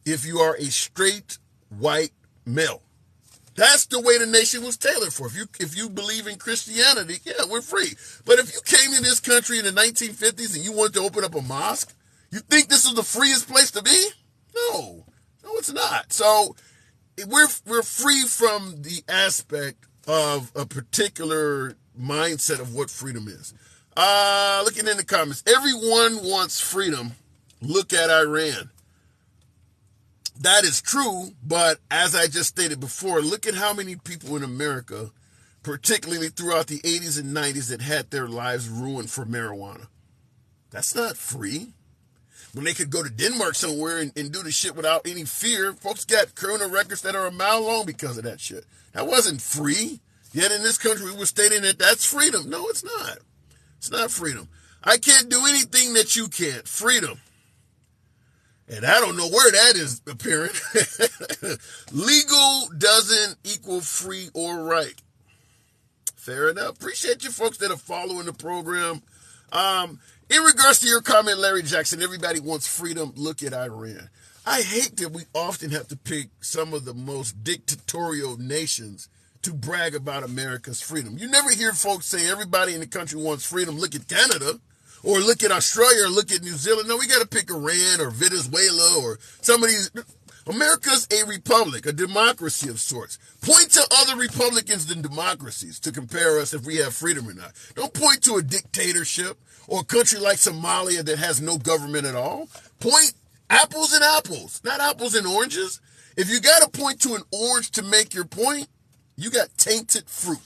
if you are a straight white male. That's the way the nation was tailored for. If you believe in Christianity, yeah, we're free. But if you came to this country in the 1950s and you wanted to open up a mosque, you think this is the freest place to be? No, it's not. So we're free from the aspect of a particular mindset of what freedom is. Looking in the comments, everyone wants freedom. Look at Iran. That is true, but as I just stated before, look at how many people in America, particularly throughout the 80s and 90s, that had their lives ruined for marijuana. That's not free. When they could go to Denmark somewhere and do the shit without any fear, folks got criminal records that are a mile long because of that shit. That wasn't free. Yet in this country, we were stating that that's freedom. No, it's not. It's not freedom. I can't do anything that you can't. Freedom. And I don't know where that is appearing. Legal doesn't equal free or right. Fair enough. Appreciate you folks that are following the program. In regards to your comment, Larry Jackson, everybody wants freedom. Look at Iran. I hate that we often have to pick some of the most dictatorial nations to brag about America's freedom. You never hear folks say everybody in the country wants freedom. Look at Canada, or look at Australia, or look at New Zealand. No, we got to pick Iran or Venezuela or some of these. America's a republic, a democracy of sorts. Point to other republicans than democracies to compare us if we have freedom or not. Don't point to a dictatorship or a country like Somalia that has no government at all. Point apples and apples, not apples and oranges. If you got to point to an orange to make your point, you got tainted fruit.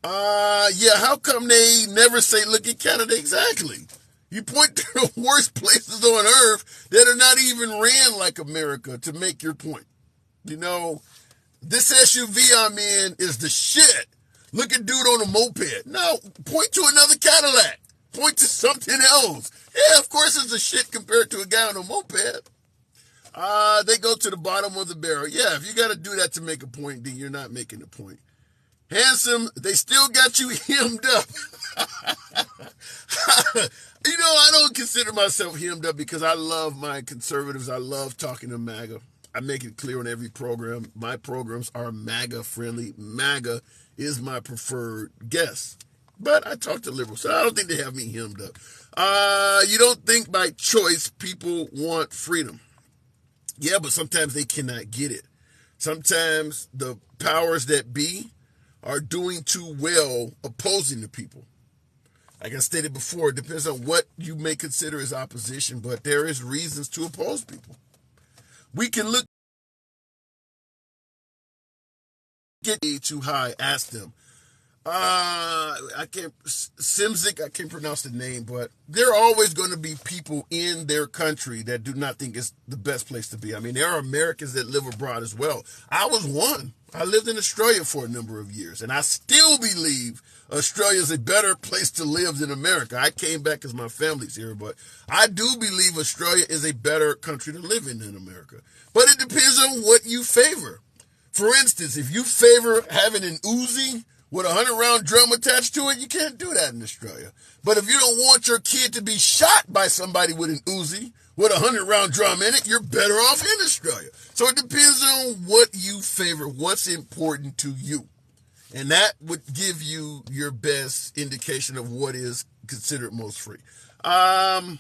Yeah, how come they never say, look at Canada? Exactly. You point to the worst places on earth that are not even ran like America to make your point. You know, this SUV I'm in is the shit. Look at dude on a moped. No, point to another Cadillac. Point to something else. Yeah, of course it's a shit compared to a guy on a moped. They go to the bottom of the barrel. Yeah, if you got to do that to make a point, then you're not making a point. Handsome, they still got you hemmed up. You know, I don't consider myself hemmed up because I love my conservatives. I love talking to MAGA. I make it clear on every program. My programs are MAGA friendly. MAGA is my preferred guest. But I talk to liberals, so I don't think they have me hemmed up. You don't think by choice people want freedom. Yeah, but sometimes they cannot get it. Sometimes the powers that be are doing too well opposing the people. Like I stated before, it depends on what you may consider as opposition, but there is reasons to oppose people. We can look at too high, ask them. Simzik, I can't pronounce the name, but there are always going to be people in their country that do not think it's the best place to be. I mean, there are Americans that live abroad as well. I was one. I lived in Australia for a number of years, and I still believe Australia is a better place to live than America. I came back because my family's here, but I do believe Australia is a better country to live in than America. But it depends on what you favor. For instance, if you favor having an Uzi with a 100-round drum attached to it, you can't do that in Australia. But if you don't want your kid to be shot by somebody with an Uzi with a 100-round drum in it, you're better off in Australia. So it depends on what you favor, what's important to you. And that would give you your best indication of what is considered most free. I'm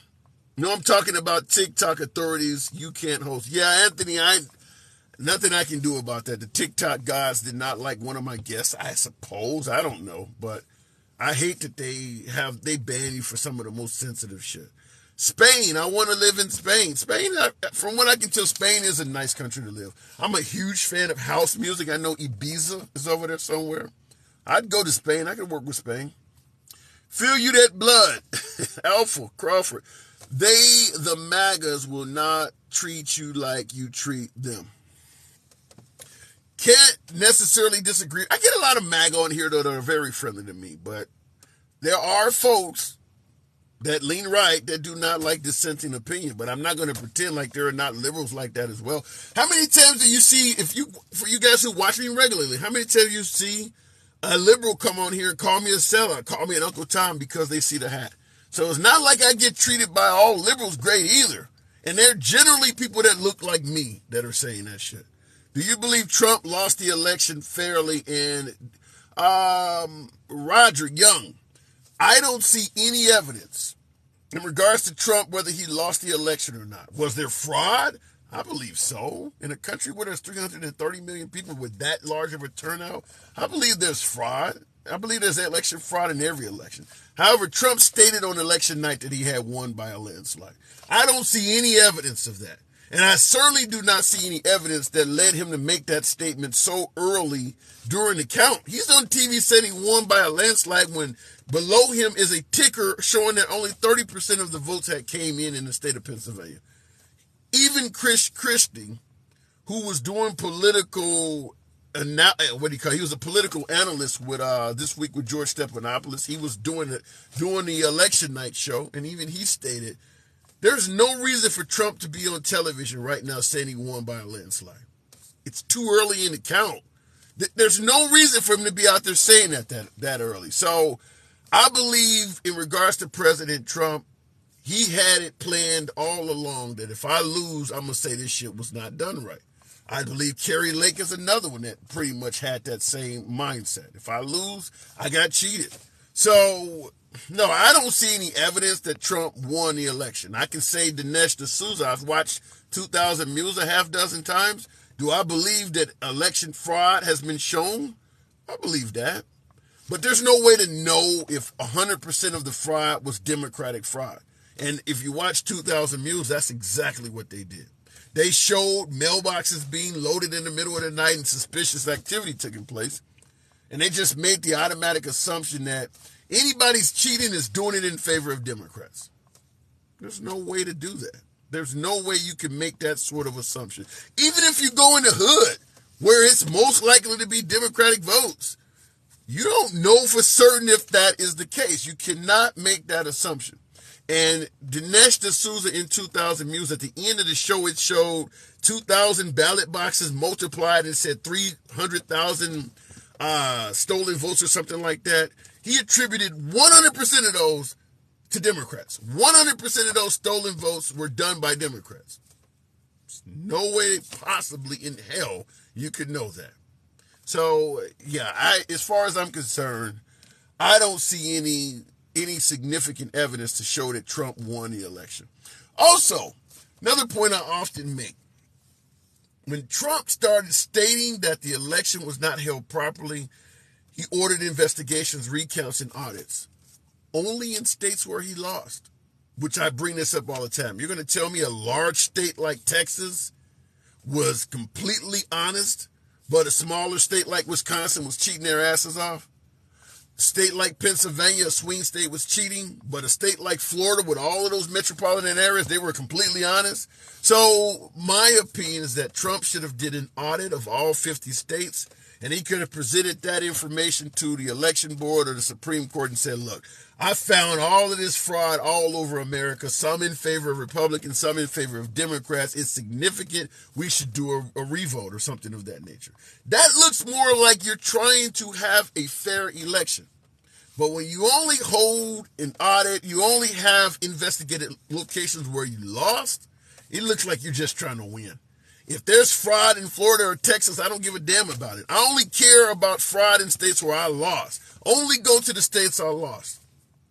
talking about TikTok authorities. You can't host. Yeah, Anthony, nothing I can do about that. The TikTok guys did not like one of my guests, I suppose. I don't know. But I hate that they ban you for some of the most sensitive shit. Spain, I want to live in Spain. Spain, from what I can tell, Spain is a nice country to live. I'm a huge fan of house music. I know Ibiza is over there somewhere. I'd go to Spain. I could work with Spain. Feel you that blood. Alpha, Crawford. The MAGAs will not treat you like you treat them. Can't necessarily disagree. I get a lot of MAGA on here, though, that are very friendly to me. But there are folks that lean right that do not like dissenting opinion, but I'm not going to pretend like there are not liberals like that as well. How many times do you see, for you guys who watch me regularly, how many times you see a liberal come on here and call me a sellout, call me an Uncle Tom because they see the hat? So it's not like I get treated by all liberals great either. And they're generally people that look like me that are saying that shit. Do you believe Trump lost the election fairly? And Roderick Young, I don't see any evidence in regards to Trump whether he lost the election or not. Was there fraud? I believe so. In a country where there's 330 million people with that large of a turnout, I believe there's fraud. I believe there's election fraud in every election. However, Trump stated on election night that he had won by a landslide. I don't see any evidence of that. And I certainly do not see any evidence that led him to make that statement so early during the count. He's on TV saying he won by a landslide when below him is a ticker showing that only 30% of the votes had came in the state of Pennsylvania. Even Chris Christie, who was doing political, he was a political analyst with This Week with George Stephanopoulos. He was doing the election night show, and even he stated, there's no reason for Trump to be on television right now saying he won by a landslide. It's too early in the count. There's no reason for him to be out there saying that early. So I believe in regards to President Trump, he had it planned all along that if I lose, I'm going to say this shit was not done right. I believe Kerry Lake is another one that pretty much had that same mindset. If I lose, I got cheated. So, no, I don't see any evidence that Trump won the election. I can say Dinesh D'Souza, I've watched 2000 Mules a half dozen times. Do I believe that election fraud has been shown? I believe that. But there's no way to know if 100% of the fraud was Democratic fraud. And if you watch 2000 Mules, that's exactly what they did. They showed mailboxes being loaded in the middle of the night and suspicious activity taking place. And they just made the automatic assumption that anybody's cheating is doing it in favor of Democrats. There's no way to do that. There's no way you can make that sort of assumption. Even if you go in the hood, where it's most likely to be Democratic votes, you don't know for certain if that is the case. You cannot make that assumption. And Dinesh D'Souza in 2000 Mules, at the end of the show, it showed 2,000 ballot boxes multiplied and said 300,000 stolen votes or something like that. He attributed 100% of those to Democrats. 100% of those stolen votes were done by Democrats. There's no way possibly in hell you could know that. So, yeah, as far as I'm concerned, I don't see any significant evidence to show that Trump won the election. Also, another point I often make, when Trump started stating that the election was not held properly, he ordered investigations, recounts, and audits, only in states where he lost, which I bring this up all the time. You're going to tell me a large state like Texas was completely honest, but a smaller state like Wisconsin was cheating their asses off? State like Pennsylvania, a swing state, was cheating, but a state like Florida with all of those metropolitan areas, they were completely honest. So my opinion is that Trump should have did an audit of all 50 states, and he could have presented that information to the election board or the Supreme Court and said, look, I found all of this fraud all over America, some in favor of Republicans, some in favor of Democrats. It's significant. We should do a revote or something of that nature. That looks more like you're trying to have a fair election. But when you only hold an audit, you only have investigated locations where you lost, it looks like you're just trying to win. If there's fraud in Florida or Texas, I don't give a damn about it. I only care about fraud in states where I lost. Only go to the states I lost.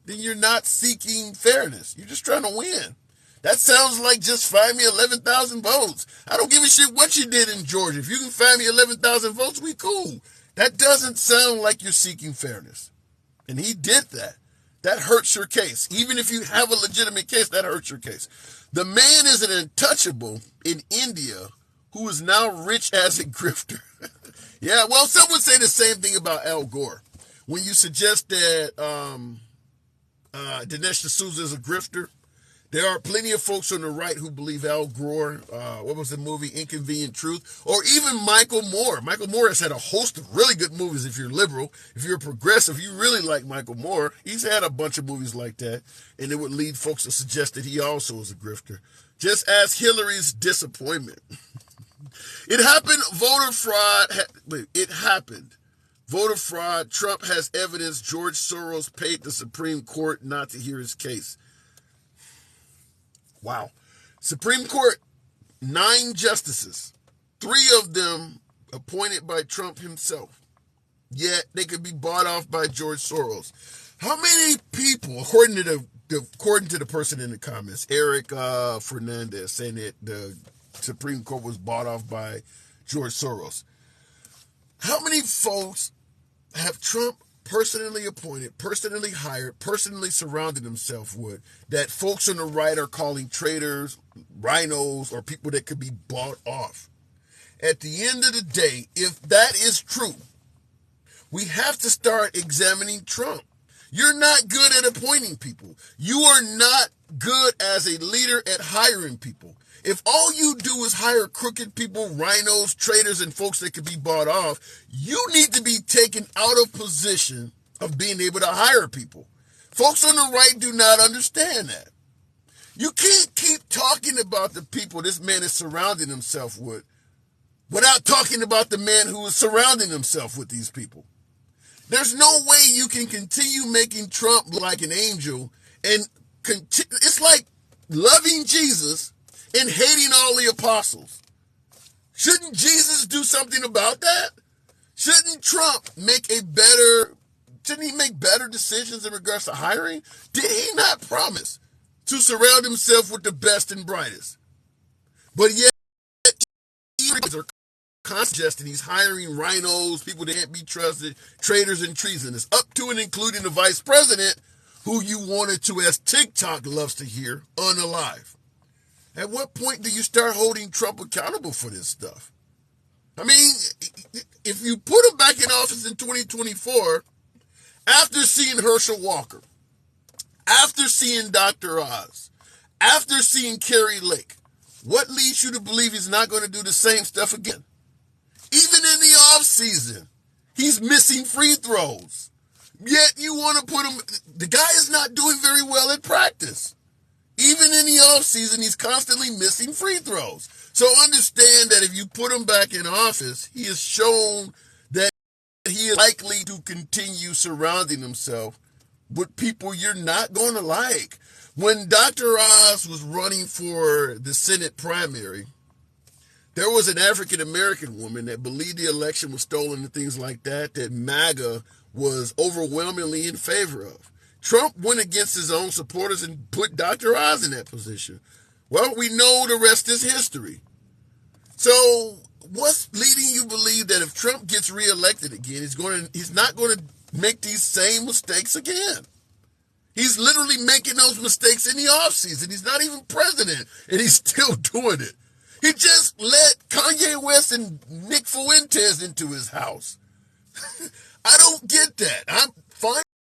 Then you're not seeking fairness. You're just trying to win. That sounds like just find me 11,000 votes. I don't give a shit what you did in Georgia. If you can find me 11,000 votes, we cool. That doesn't sound like you're seeking fairness. And he did that. That hurts your case. Even if you have a legitimate case, that hurts your case. The man is an untouchable in India who is now rich as a grifter. Yeah, well, some would say the same thing about Al Gore. When you suggest that Dinesh D'Souza is a grifter, There are plenty of folks on the right who believe Al Gore, what was the movie, Inconvenient Truth, or even Michael Moore. Michael Moore has had a host of really good movies if you're liberal. If you're a progressive, you really like Michael Moore. He's had a bunch of movies like that, and it would lead folks to suggest that he also is a grifter. Just ask Hillary's disappointment. It happened, voter fraud. It happened. Voter fraud. Trump has evidence George Soros paid the Supreme Court not to hear his case. Wow. Supreme Court, 9 justices, 3 of them appointed by Trump himself. Yet they could be bought off by George Soros. How many people, according to the person in the comments, Eric Fernandez, saying that the Supreme Court was bought off by George Soros, how many folks have Trump personally appointed, personally hired, personally surrounded himself with, that folks on the right are calling traitors, rhinos, or people that could be bought off? At the end of the day, if that is true, we have to start examining Trump. You're not good at appointing people. You are not good as a leader at hiring people. If all you do is hire crooked people, rhinos, traitors, and folks that could be bought off, you need to be taken out of position of being able to hire people. Folks on the right do not understand that. You can't keep talking about the people this man is surrounding himself with without talking about the man who is surrounding himself with these people. There's no way you can continue making Trump look like an angel, and it's like loving Jesus and hating all the apostles. Shouldn't Jesus do something about that? Shouldn't Trump make better decisions in regards to hiring? Did he not promise to surround himself with the best and brightest? But yet, are suggesting he's hiring rhinos, people that can't be trusted, traitors and treasonous, up to and including the vice president, who you wanted to, as TikTok loves to hear, unalive. At what point do you start holding Trump accountable for this stuff? I mean, if you put him back in office in 2024, after seeing Herschel Walker, after seeing Dr. Oz, after seeing Carrie Lake, what leads you to believe he's not going to do the same stuff again? Even in the offseason, he's missing free throws. Yet you want to put him, the guy is not doing very well at practice. Even in the offseason, he's constantly missing free throws. So understand that if you put him back in office, he has shown that he is likely to continue surrounding himself with people you're not going to like. When Dr. Oz was running for the Senate primary, there was an African-American woman that believed the election was stolen and things like that MAGA was overwhelmingly in favor of. Trump went against his own supporters and put Dr. Oz in that position. Well, we know the rest is history. So what's leading you to believe that if Trump gets reelected again, he's not going to make these same mistakes again? He's literally making those mistakes in the offseason. He's not even president, and he's still doing it. He just let Kanye West and Nick Fuentes into his house. I don't get that. I'm fine.